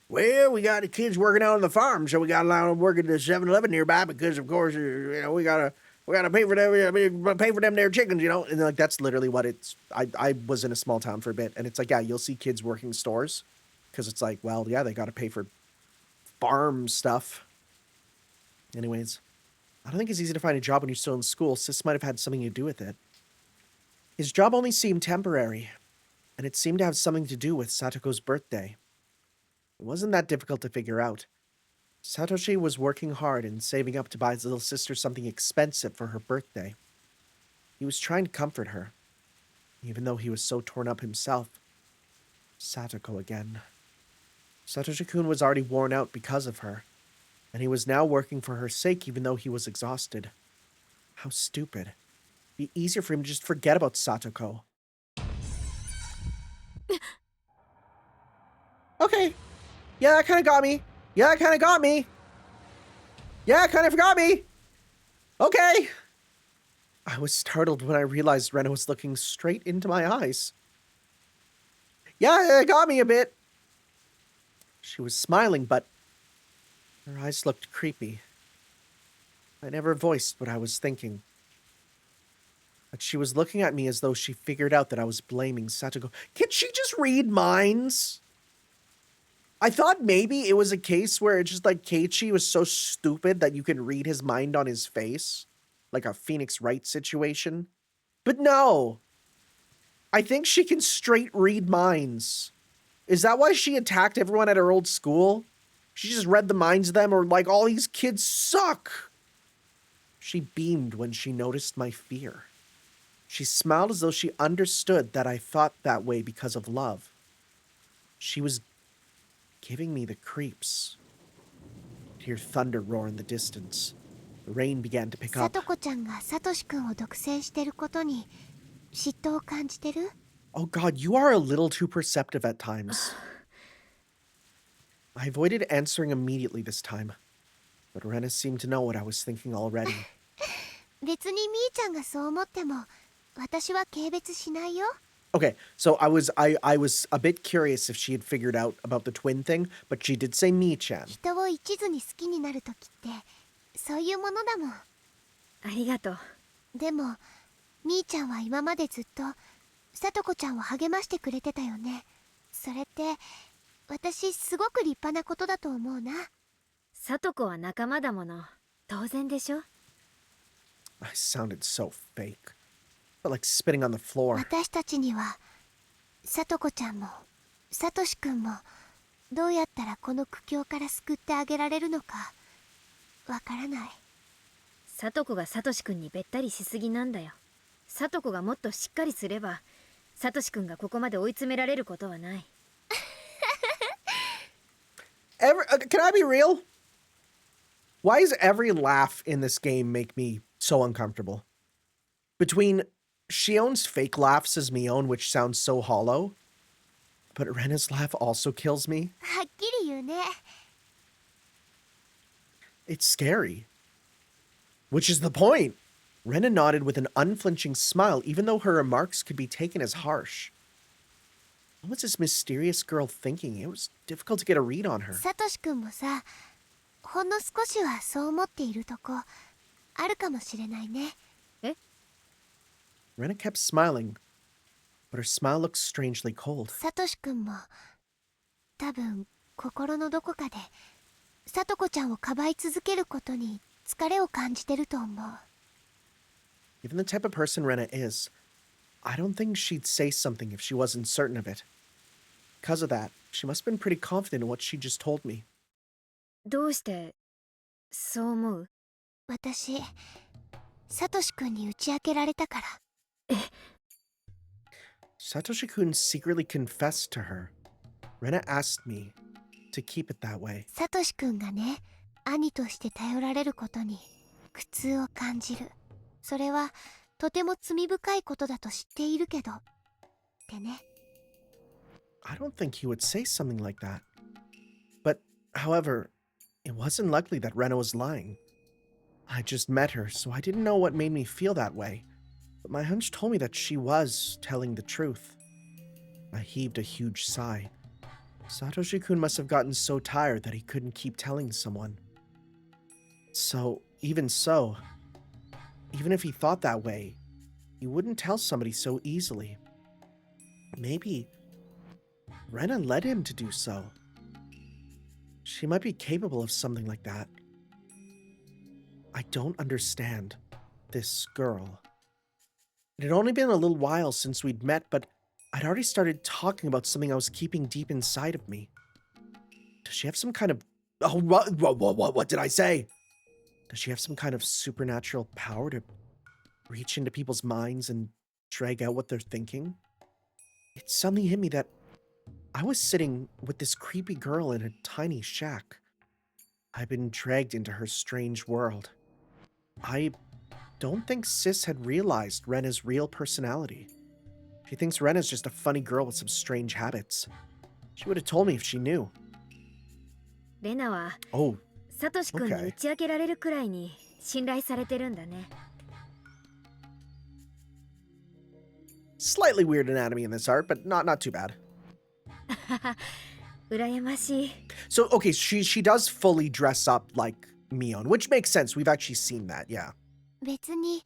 Well, we got the kids working out on the farm, so we got to allow them working at the 7-Eleven nearby because, of course, we gotta pay for them. Pay for them their chickens, And like that's literally what it's. I was in a small town for a bit, and it's like, yeah, you'll see kids working stores because it's like, well, yeah, they got to pay for farm stuff. Anyways, I don't think it's easy to find a job when you're still in school. Sis might have had something to do with it. His job only seemed temporary, and it seemed to have something to do with Satoko's birthday. It wasn't that difficult to figure out. Satoshi was working hard and saving up to buy his little sister something expensive for her birthday. He was trying to comfort her, even though he was so torn up himself. Satoko again. Satoshi-kun was already worn out because of her, and he was now working for her sake even though he was exhausted. How stupid. It'd be easier for him to just forget about Satoko. Okay. Yeah, that kind of got me. Yeah, that kind of got me. Yeah, kind of forgot me. Okay. I was startled when I realized Rena was looking straight into my eyes. Yeah, it got me a bit. She was smiling, but her eyes looked creepy. I never voiced what I was thinking. But she was looking at me as though she figured out that I was blaming Satoko. Can she just read minds? I thought maybe it was a case where it's just like Keiichi was so stupid that you can read his mind on his face. Like a Phoenix Wright situation. But no. I think she can straight read minds. Is that why she attacked everyone at her old school? She just read the minds of them, or like, all these kids suck. She beamed when she noticed my fear. She smiled as though she understood that I thought that way because of love. She was giving me the creeps. I could hear thunder roar in the distance. The rain began to pick up. さとこちゃんがサトシ君を独占してることに嫉妬を感じてる? Oh god, you are a little too perceptive at times. I avoided answering immediately this time, but Rena seemed to know what I was thinking already. 別にみーちゃんがそう思っても私は軽蔑しないよ. Okay, so I was a bit curious if she had figured out about the twin thing, but she did say Mi-chan. 人を一途に好きになるときってそういうものだもん。ありがとう。でもみーちゃんは今までずっとさとこちゃんを励ましてくれてたよね。それって私すごく立派なことだと思うな。さとこは仲間だもの。当然でしょ。I sounded so fake. But like spitting on the floor. 私たちにはさとこちゃんもさとしくんもどうやったらこの苦境から救ってあげられるのかわからない。さとこがさとしくんにべったりしすぎなんだよ。さとこがもっとしっかりすればさとしくんがここまで追い詰められることはない。Can I be real? Why does every laugh in this game make me so uncomfortable? Between Shion's fake laughs as Mion, which sounds so hollow, but Rena's laugh also kills me. はっきり言うね。It's scary. Which is the point. Rena nodded with an unflinching smile, even though her remarks could be taken as harsh. What was this mysterious girl thinking? It was difficult to get a read on her. さとしくんもさ、ほんの少しはそう思っているとこあるかもしれないね。Rena kept smiling, but her smile looked strangely cold. さとしくんも多分心のどこかでさとこちゃんをかばい続けることに疲れを感じてると思う。Given the type of person Rena is, I don't think she'd say something if she wasn't certain of it. Because of that, she must have been pretty confident in what she just told me. どうしてそう思う？私、さとしくんに打ち明けられたから。Satoshi-kun secretly confessed to her. Rena asked me to keep it that way. さとしくんがね、兄として頼られることに苦痛を感じる。それはとても罪深いことだと知っているけど。ってね。I don't think he would say something like that. But, however, it wasn't likely that Rena was lying. I just met her, so I didn't know what made me feel that way. But my hunch told me that she was telling the truth. I heaved a huge sigh. Satoshi-kun must have gotten so tired that he couldn't keep telling someone. Even if he thought that way, he wouldn't tell somebody so easily. Maybe Rena led him to do so. She might be capable of something like that. I don't understand this girl. It had only been a little while since we'd met, but I'd already started talking about something I was keeping deep inside of me. Does she have some kind of... Oh, what did I say? Does she have some kind of supernatural power to reach into people's minds and drag out what they're thinking? It suddenly hit me that I was sitting with this creepy girl in a tiny shack. I'd been dragged into her strange world. I don't think Sis had realized Rena's real personality. She thinks Rena's just a funny girl with some strange habits. She would have told me if she knew. レナは Oh, サトシ君に打ち明けられるくらいに信頼されてるんだね。slightly weird anatomy in this art, but not too bad. 羨ましい。 So, okay, she does fully dress up like Mion, which makes sense. We've actually seen that, yeah. 別に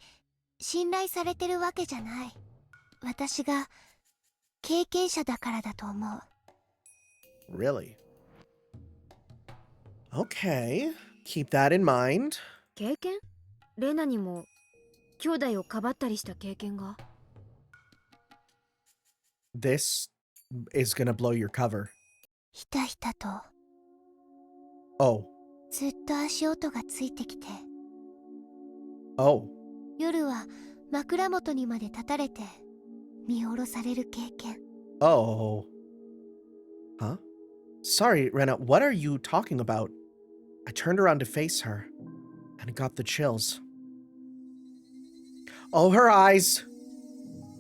信頼されてるわけじゃない。私が経験者だからだと思う。 Really? Okay, keep that in mind. 経験？レナにも兄弟をかばったりした経験が。 This is gonna blow your cover. ひたひたと Oh. ずっと足音がついてきて、 Oh. 夜は枕元にまで立たれて見下ろされる経験。 Oh. Huh? Sorry, Rena, what are you talking about? I turned around to face her, and got the chills. Oh, her eyes!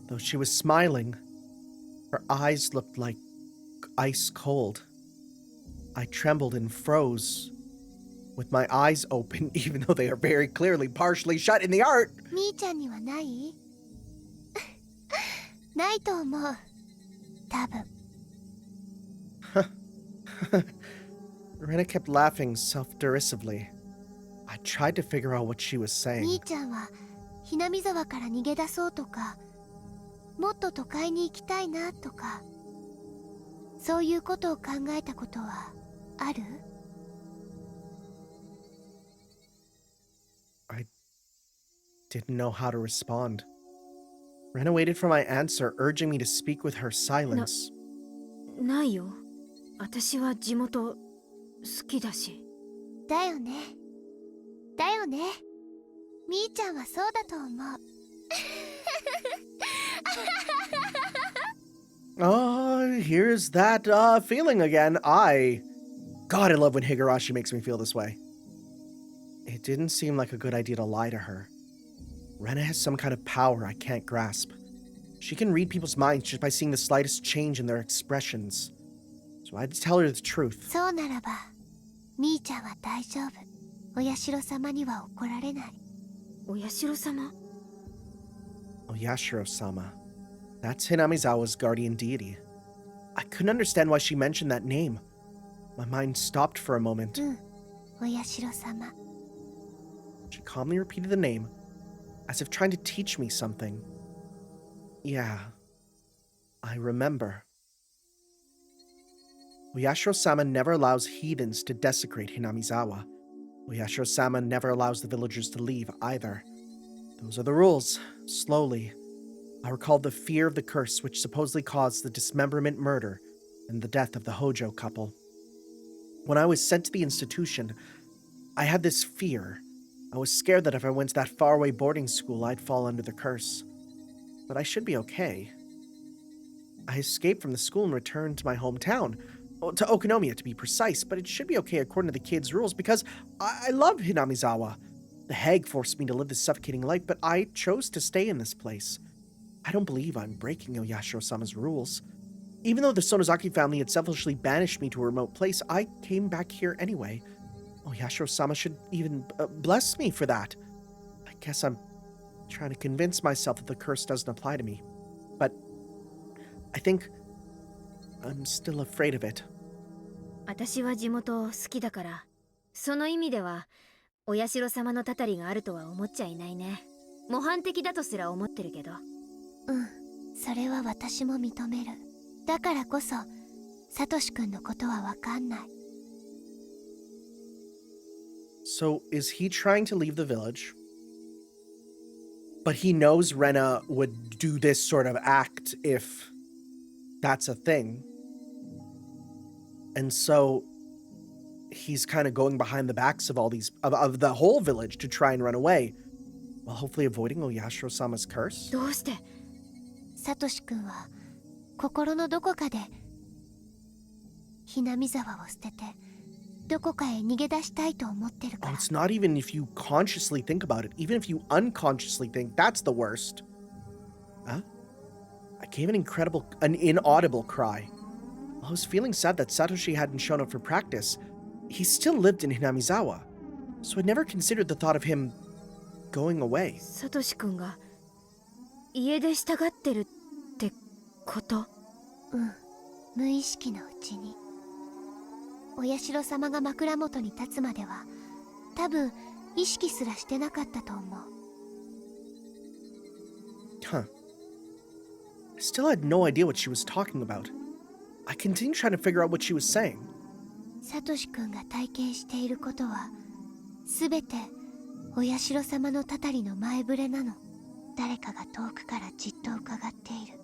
Though she was smiling, her eyes looked like ice cold. I trembled and froze, with my eyes open, even though they are very clearly partially shut in the art. みーちゃんにはないないと思う。多分。 Rena kept laughing self-derisively. I tried to figure out what she was み saying. ーちゃんはひなみ沢から逃げ出そうとか、もっと都会に行きたいなとか、そういうことを考えたことはある？ I didn't know how to respond. Rena waited for my answer, urging me to speak with her silence. ないよ。私は地元好きだし。だよね。だよね。みーちゃんはそうだと思う。Oh, here's that feeling again. God, I love when Higurashi makes me feel this way. It didn't seem like a good idea to lie to her. Rena has some kind of power I can't grasp. She can read people's minds just by seeing the slightest change in their expressions. So I had to tell her the truth. そうならば、みーちゃんは大丈夫。お社様には怒られない。お社様？ Oyashiro-sama. That's Hinamizawa's guardian deity. I couldn't understand why she mentioned that name. My mind stopped for a moment. うん、お社様。 She calmly repeated the name, as if trying to teach me something. Yeah, I remember. Oyashiro-sama never allows heathens to desecrate Hinamizawa. Oyashiro-sama never allows the villagers to leave either. Those are the rules. Slowly, I recalled the fear of the curse which supposedly caused the dismemberment murder and the death of the Hojo couple. When I was sent to the institution, I had this fear. I was scared that if I went to that faraway boarding school, I'd fall under the curse. But I should be okay. I escaped from the school and returned to my hometown. Well, to Okonomiya, to be precise, but it should be okay according to the kids' rules because I love Hinamizawa. The Hag forced me to live this suffocating life, but I chose to stay in this place. I don't believe I'm breaking Oyashiro-sama's rules. Even though the Sonozaki family had selfishly banished me to a remote place, I came back here anyway. Oyashiro-sama should even bless me for that. I guess I'm trying to convince myself that the curse doesn't apply to me. But I think I'm still afraid of it. 私は地元好きだから、その意味ではお社様のたたりがあるとは思っちゃいないね。模範的だとすら思ってるけど。それは私も認める。だからこそサトシ君のことはわかんない。 So is he trying to leave the village? But he knows Rena would do this sort of act if that's a thing. And so he's kind of going behind the backs of all these of the whole village to try and run away, while hopefully avoiding Oyashiro-sama's curse. どうして？サトシ君は心のどこかでひなみ沢を捨ててどこかへ逃げ出したいと思ってるか Oh, ら。 it's not even if you consciously think about it. Even if you unconsciously think, that's the worst. Huh? I gave an inaudible cry. I was feeling sad that Satoshi hadn't shown up for practice. He still lived in Hinamizawa, so I'd never considered the thought of him going away. サトシ君が家出したがってるってこと？無意識のうちに。お社様が枕元に立つまでは多分意識すらしてなかったと思う。 Huh. I still had no idea what she was talking about. I continued trying to figure out what she was saying. サトシ君が体験していることはすべてお社様のたたりの前触れなの。誰かが遠くからじっと伺っている。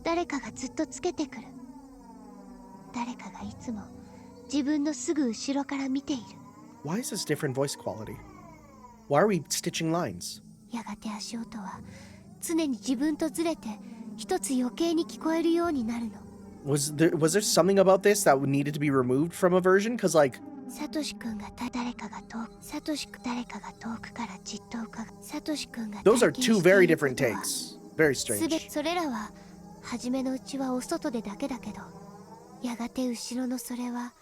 誰かがずっとつけてくる。誰かがいつも自分のすぐ後ろから見ている。 Why is this different voice quality? Why are we stitching lines? やがて足音は常に自分とずれて一つ余計に聞こえるようになるの。Was there something about this that needed to be removed from a version? Because like サトシ君が誰かが遠くからじっと伺う。サトシ君が those are 体験 two して very いるこ different とは takes. Very すべ strange. それらは初めのうちはお外でだけだけど、やがて後ろのそれは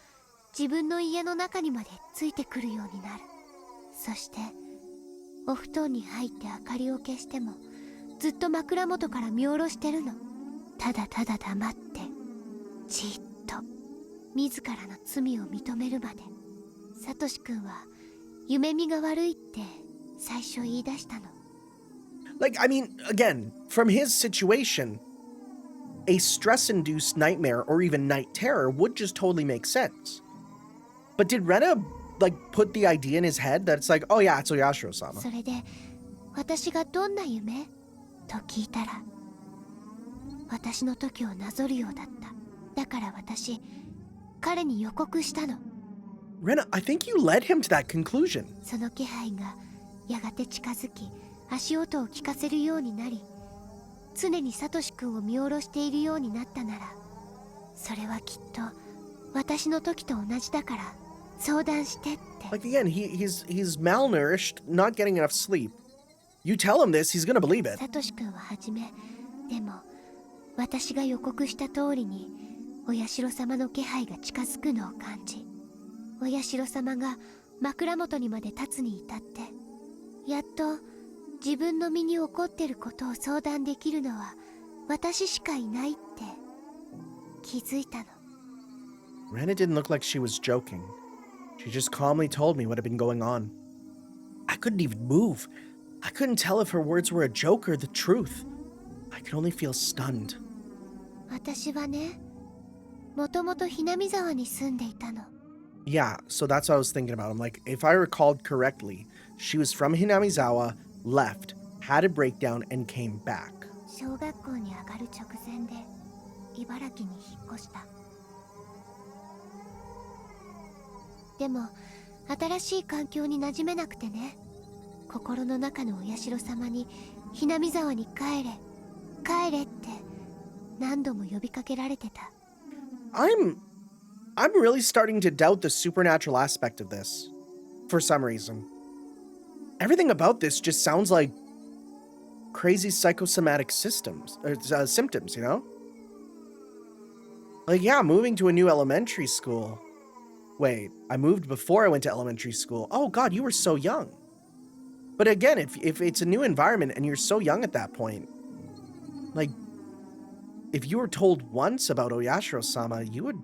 自分の家の中にまでついてくるようになる。そしてお布団に入って明かりを消してもずっと枕元から見下ろしてるの。ただただ黙ってじっと自らの罪を認めるまで。サトシ君は夢見が悪いって最初言い出したの。 Like, I mean, again, from his situation, a stress-induced nightmare or even night terror would just totally make sense. But did Rena, like, put the idea in his head that it's like, oh yeah, it's Oyashiro-sama? それで私がどんな夢と聞いたら、私の時をなぞるようだった。だから私彼に予告したの。 Rena, I think you led him to that conclusion. その気配がやがて近づき足音を聞かせるようになり、常にサトシ君を見下ろしているようになったなら、それはきっと私の時と同じだから相談してって。 Like, again, he's malnourished, not getting enough sleep. You tell him this, he's gonna believe it. サトシ君ははじめ、でも私が予告した通りにお社様の気配が近づくのを感じ、お社様が枕元にまで立つに至って、やっと自分の身に起こってることを相談できるのは私しかいないって気づいたの。 Rena didn't look like she was joking. She just calmly told me what had been going on. I couldn't even move. I couldn't tell if her words were a joke or the truth. I could only feel stunned. 私はね、もともとひなみ沢に住んでいたの。 Yeah, so that's what I was thinking about. I'm like, if I recalled correctly, she was from Hinamizawa, left, had a breakdown, and came back. 小学校に上がる直前で茨城に引っ越した。でも新しい環境に馴染めなくてね、心の中のお社様にひなみ沢に帰れ帰れって何度も呼びかけられてた。 I'm really starting to doubt the supernatural aspect of this, for some reason. Everything about this just sounds like crazy psychosomatic symptoms, you know? Like, yeah, moving to a new elementary school. Wait, I moved before I went to elementary school. Oh god, you were so young. But again, if it's a new environment and you're so young at that point, like, if you were told once about Oyashiro-sama, you would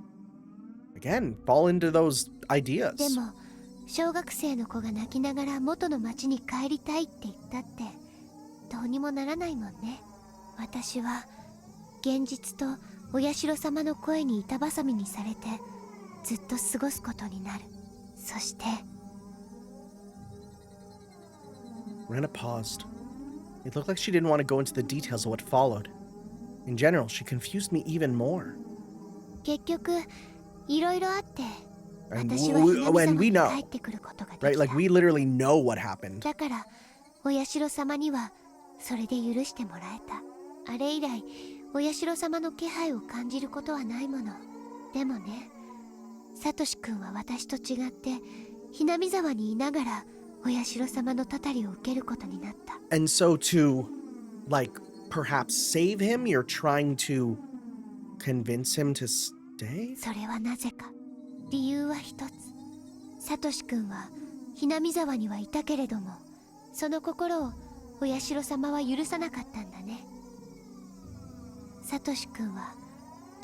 again, fall into those ideas. でも小学生の子が泣きながら元の町に帰りたいって言ったってどうにもならないもんね。私は現実とお社様の声に板挟みにされてずっと過ごすことになる。そして Rena paused. It looked like she didn't want to go into the details of what followed. In general, she confused me even more. 結局いろいろあって And 私は we ひなみ様 and we に know, 帰ってくることができ right? た。 Like we literally know what happened. だからお社様にはそれで許してもらえた。あれ以来お社様の気配を感じることはないもの。でもね、サトシ君は私と違ってひなみ沢にいながらお社様のたたりを受けることになった。 And so to, like, perhaps save him, you're trying to convince him to stay? それはなぜか。理由は一つ。サトシ君はひなみ沢にはいたけれども、その心をお社様は許さなかったんだね。サトシ君は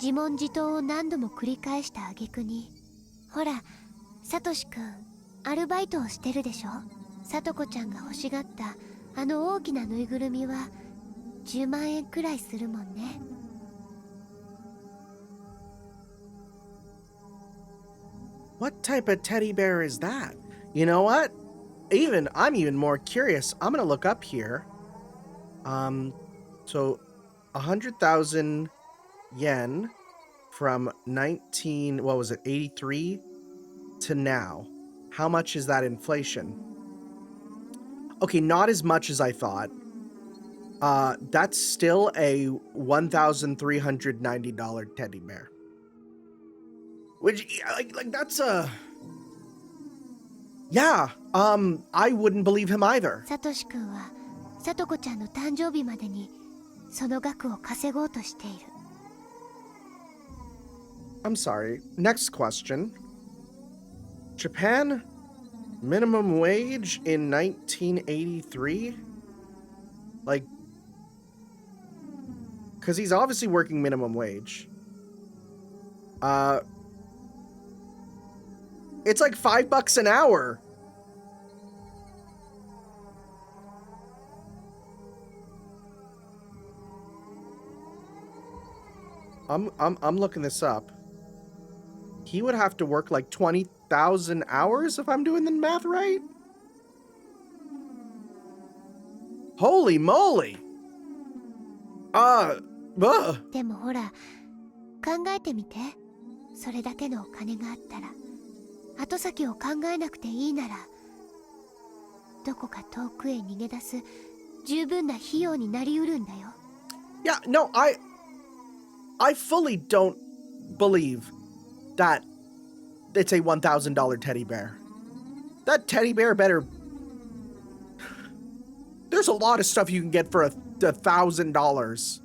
自問自答を何度も繰り返した挙句に、ほらサトシ君アルバイトをしてるでしょ。サトコちゃんが欲しがったあの大きなぬいぐるみは10万円くらいするもんね。What type of teddy bear is that? You know what? I'm even more curious. I'm gonna look up here. So 100,000 yen from 83 to now. How much is that inflation? Okay, not as much as I thought. That's still a $1,390 teddy bear. Which, like that's a... Yeah, I wouldn't believe him either. サトシ君はサトコちゃんの誕生日までにその額を稼ごうとしている。 I'm sorry. Next question. Japan minimum wage in 1983? Like, because he's obviously working minimum wage. It's like $5 an hour. I'm looking this up. He would have to work like 20,000 hours if I'm doing the math right. Holy moly. でもほら考えてみて。それだけのお金があったら後先を考えなくていいならどこか遠くへ逃げ出す十分な費用になりうるんだよ。 Yeah, no, I fully don't believe that it's a $1,000 teddy bear. That teddy bear better... There's a lot of stuff you can get for $1,000.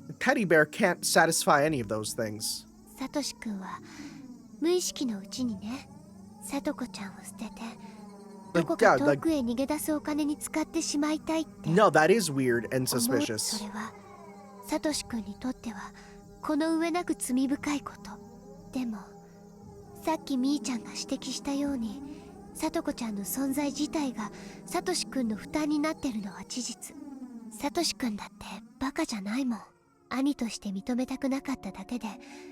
The teddy bear can't satisfy any of those things. サトシ君は無意識のうちにね、サトコちゃんを捨ててどこか遠くへ逃げ出すお金に使ってしまいたいって。 No, that is weird and そ suspicious. れはサトシ君にとってはこの上なく罪深いこと。でもさっきみーちゃんが指摘したようにサトコちゃんの存在自体がサトシ君の負担になってるのは事実。サトシ君だってバカじゃないもん。兄として認めたくなかっただけで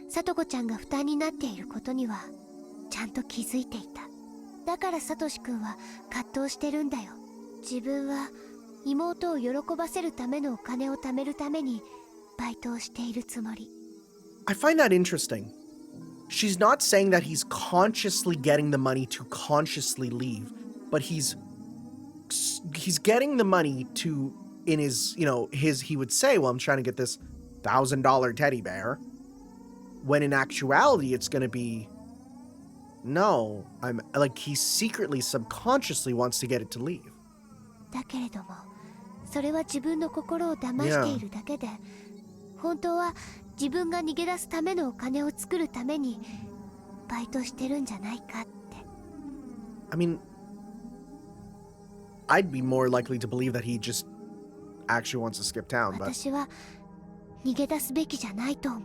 サトコちゃんが負担になっていることにはちゃんと気づいていた。だからサトシ君は葛藤してるんだよ。自分は妹を喜ばせるためのお金を貯めるためにバイトをしているつもり。 I find that interesting. She's not saying that he's consciously getting the money to consciously leave, but he's getting the money to, in his, he would say, well, I'm trying to get this $1,000 teddy bear, when in actuality it's going to be, no, I'm like, he secretly, subconsciously wants to get it to leave. だけれどもそれは自分の心を騙しているだけで、本当は自分が逃げ出すためのお金を作るためにバイトしてるんじゃないかって。 I mean, I'd be more likely to believe that he just actually wants to skip town, but 私は逃げ出すべきじゃないと思う。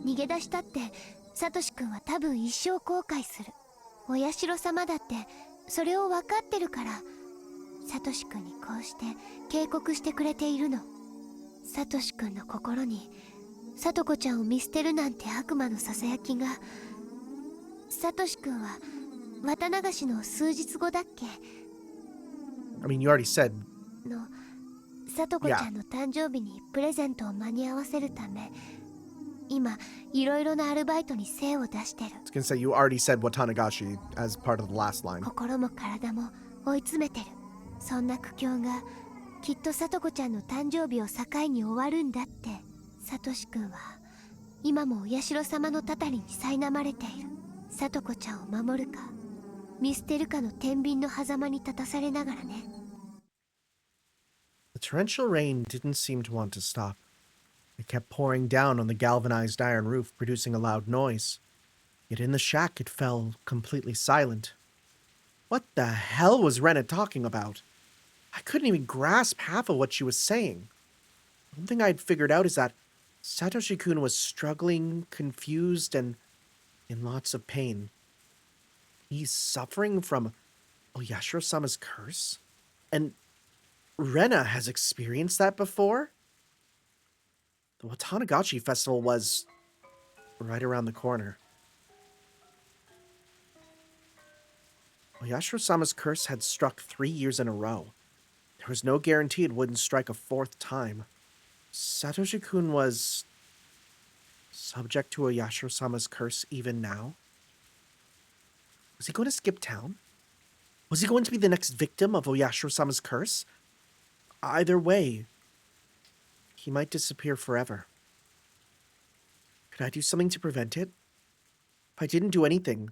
逃げ出したってサトシ君は多分一生後悔する。お社様だってそれを分かってるからサトシ君にこうして警告してくれているの。サトシ君の心にサトコちゃんを見捨てるなんて悪魔のささやきが。サトシ君は綿流しの数日後だっけ I mean, you already said. のサトコちゃんの誕生日にプレゼントを間に合わせるため、今いろいろなアルバイトに精を出してる。I was gonna say, you already said Watanagashi as part of the last line. 心も体も追い詰めてる。そんな苦境がきっとサトコちゃんの誕生日を境に終わるんだって。サトシ君は今もお社様のたたりに苛まれている。サトコちゃんを守るか見捨てるかの天秤の狭間に立たされながらね。The torrential rain didn't seem to want to stop. It kept pouring down on the galvanized iron roof, producing a loud noise. Yet in the shack it fell completely silent. What the hell was Rena talking about? I couldn't even grasp half of what she was saying. One thing I had figured out is that Satoshi-kun was struggling, confused, and in lots of pain. He's suffering from Oyashiro-sama's curse? And Rena has experienced that before? The Watanagashi festival was right around the corner. Oyashiro-sama's curse had struck 3 years in a row. There was no guarantee it wouldn't strike a 4th time. Satoshi-kun was subject to Oyashiro-sama's curse even now? Was he going to skip town? Was he going to be the next victim of Oyashiro-sama's curse? Either way, he might disappear forever. Could I do something to prevent it? If I didn't do anything,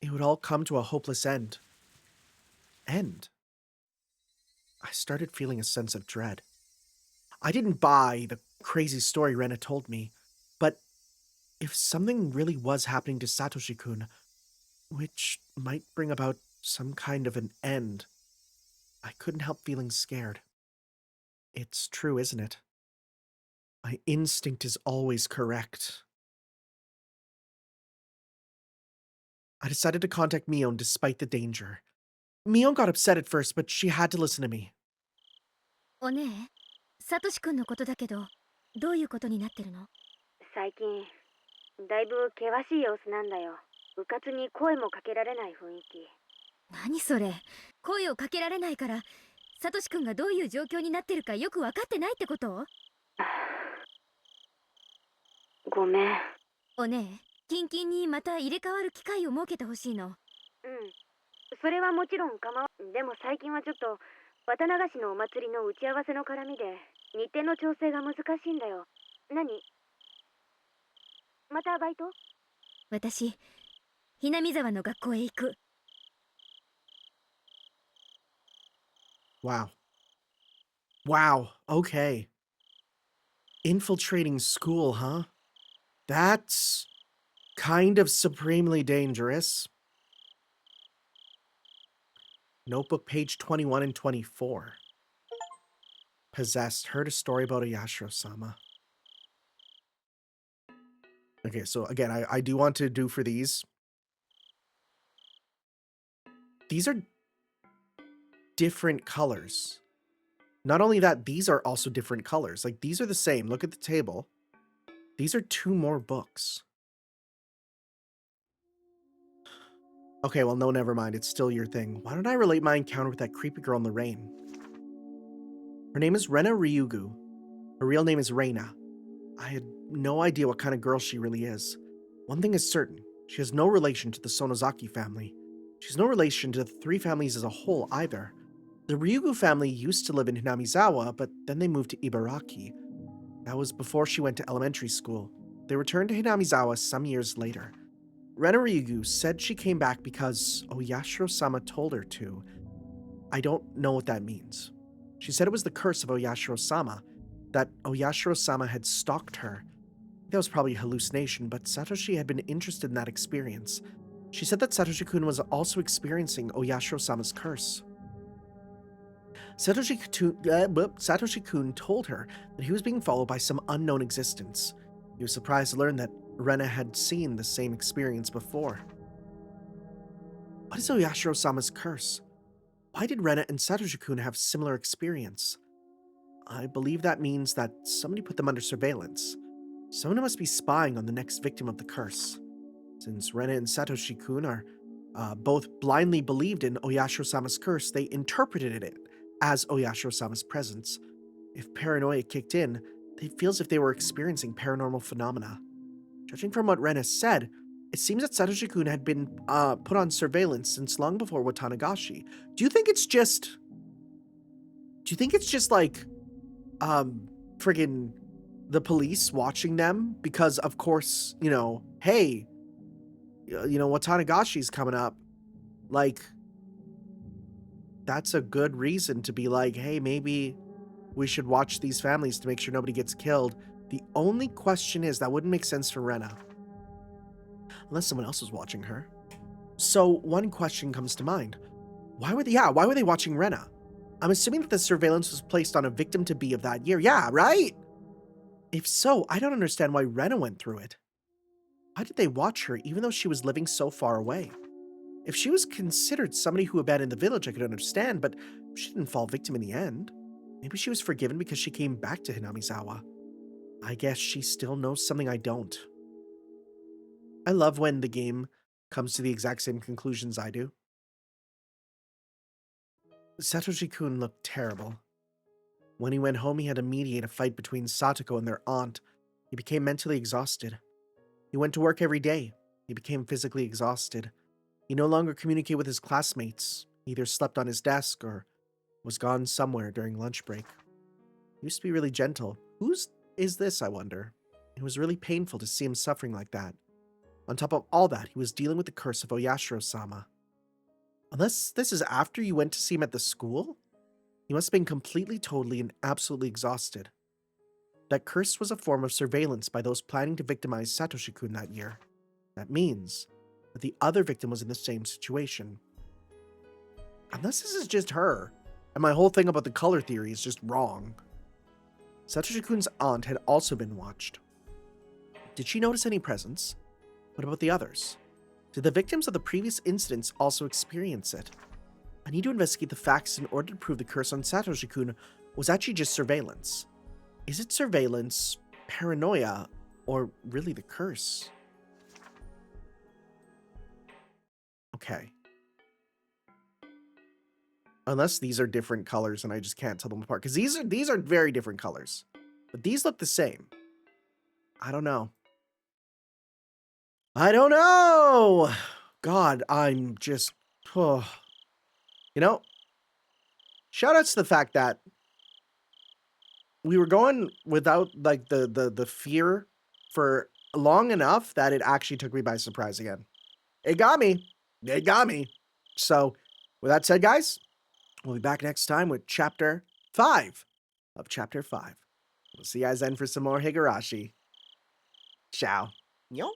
it would all come to a hopeless end. End? I started feeling a sense of dread. I didn't buy the crazy story Rena told me, but if something really was happening to Satoshi-kun, which might bring about some kind of an end, I couldn't help feeling scared. It's true, isn't it? My instinct is always correct. I decided to contact Mion despite the danger. Mion got upset at first, but she had to listen to me. おねえ、サトシ君のことだけど、どういうことになってるの？最近だいぶ険しい様子なんだよ。うかつに声もかけられない雰囲気。何それ？声をかけられないから、サトシ君がどういう状況になってるかよく分かってないってこと？ごめん。おねえ、キンキンにまた入れ替わる機会を設けてほしいの。うん、それはもちろん構わん。でも最近はちょっと綿流しのお祭りの打ち合わせの絡みで日程の調整が難しいんだよ。何？またバイト？私、ひなみ沢の学校へ行く。Wow. Wow, okay. Infiltrating school, huh? That's kind of supremely dangerous. Notebook page 21 and 24. Possessed. Heard a story about Oyashiro-sama. Okay, so again, I do want to do for these. These are different colors. Not only that, these are also different colors. Like, these are the same. Look at the table. These are 2 more books. Okay, well, no, never mind. It's still your thing. Why don't I relate my encounter with that creepy girl in the rain? Her name is Rena Ryugu. Her real name is Reina. I had no idea what kind of girl she really is. One thing is certain. She has no relation to the Sonozaki family. She's no relation to the 3 families as a whole either. The Ryugu family used to live in Hinamizawa, but then they moved to Ibaraki. That was before she went to elementary school. They returned to Hinamizawa some years later. Rena Ryugu said she came back because Oyashiro-sama told her to. I don't know what that means. She said it was the curse of Oyashiro-sama, that Oyashiro-sama had stalked her. That was probably a hallucination, but Satoshi had been interested in that experience. She said that Satoshi-kun was also experiencing Oyashiro-sama's curse. Satoshi-kun told her that he was being followed by some unknown existence. He was surprised to learn that Rena had seen the same experience before. What is Oyashiro-sama's curse? Why did Rena and Satoshi-kun have similar experience? I believe that means that somebody put them under surveillance. Someone must be spying on the next victim of the curse. Since Rena and Satoshi-kun are both blindly believed in Oyashiro-sama's curse, they interpreted it as Oyashiro-sama's presence. If paranoia kicked in, they feel as if they were experiencing paranormal phenomena. Judging from what Rena said, it seems that Satoshi-kun had been put on surveillance since long before Watanagashi. Do you think it's just like, friggin' the police watching them? Because, of course, hey, Watanagashi's coming up. Like, that's a good reason to be like, hey, maybe we should watch these families to make sure nobody gets killed. The only question is, that wouldn't make sense for Rena. Unless someone else was watching her. So one question comes to mind. Why were they watching Rena? I'm assuming that the surveillance was placed on a victim-to-be of that year. Yeah, right? If so, I don't understand why Rena went through it. Why did they watch her even though she was living so far away? If she was considered somebody who abandoned the village, I could understand, but she didn't fall victim in the end. Maybe she was forgiven because she came back to Hinamizawa. I guess she still knows something I don't. I love when the game comes to the exact same conclusions I do. Satoshi-kun looked terrible. When he went home, he had to mediate a fight between Satoko and their aunt. He became mentally exhausted. He went to work every day. He became physically exhausted. He no longer communicated with his classmates. He either slept on his desk or was gone somewhere during lunch break. He used to be really gentle. Whose is this, I wonder? It was really painful to see him suffering like that. On top of all that, he was dealing with the curse of Oyashiro-sama. Unless this is after you went to see him at the school? He must have been completely, totally, and absolutely exhausted. That curse was a form of surveillance by those planning to victimize Satoshi-kun that year. That means that the other victim was in the same situation. Unless this is just her, and my whole thing about the color theory is just wrong. Satoshi-kun's aunt had also been watched. Did she notice any presence? What about the others? Did the victims of the previous incidents also experience it? I need to investigate the facts in order to prove the curse on Satoshi-kun was actually just surveillance. Is it surveillance, paranoia, or really the curse? Okay. Unless these are different colors and I just can't tell them apart. Because these are very different colors. But these look the same. I don't know. I don't know! God, I'm just... Oh. You know, shoutouts to the fact that we were going without like the fear for long enough that it actually took me by surprise again. It got me. It got me. So, with that said, guys, we'll be back next time with Chapter 5 of Chapter 5. We'll see you guys then for some more Higurashi. Ciao. Yo.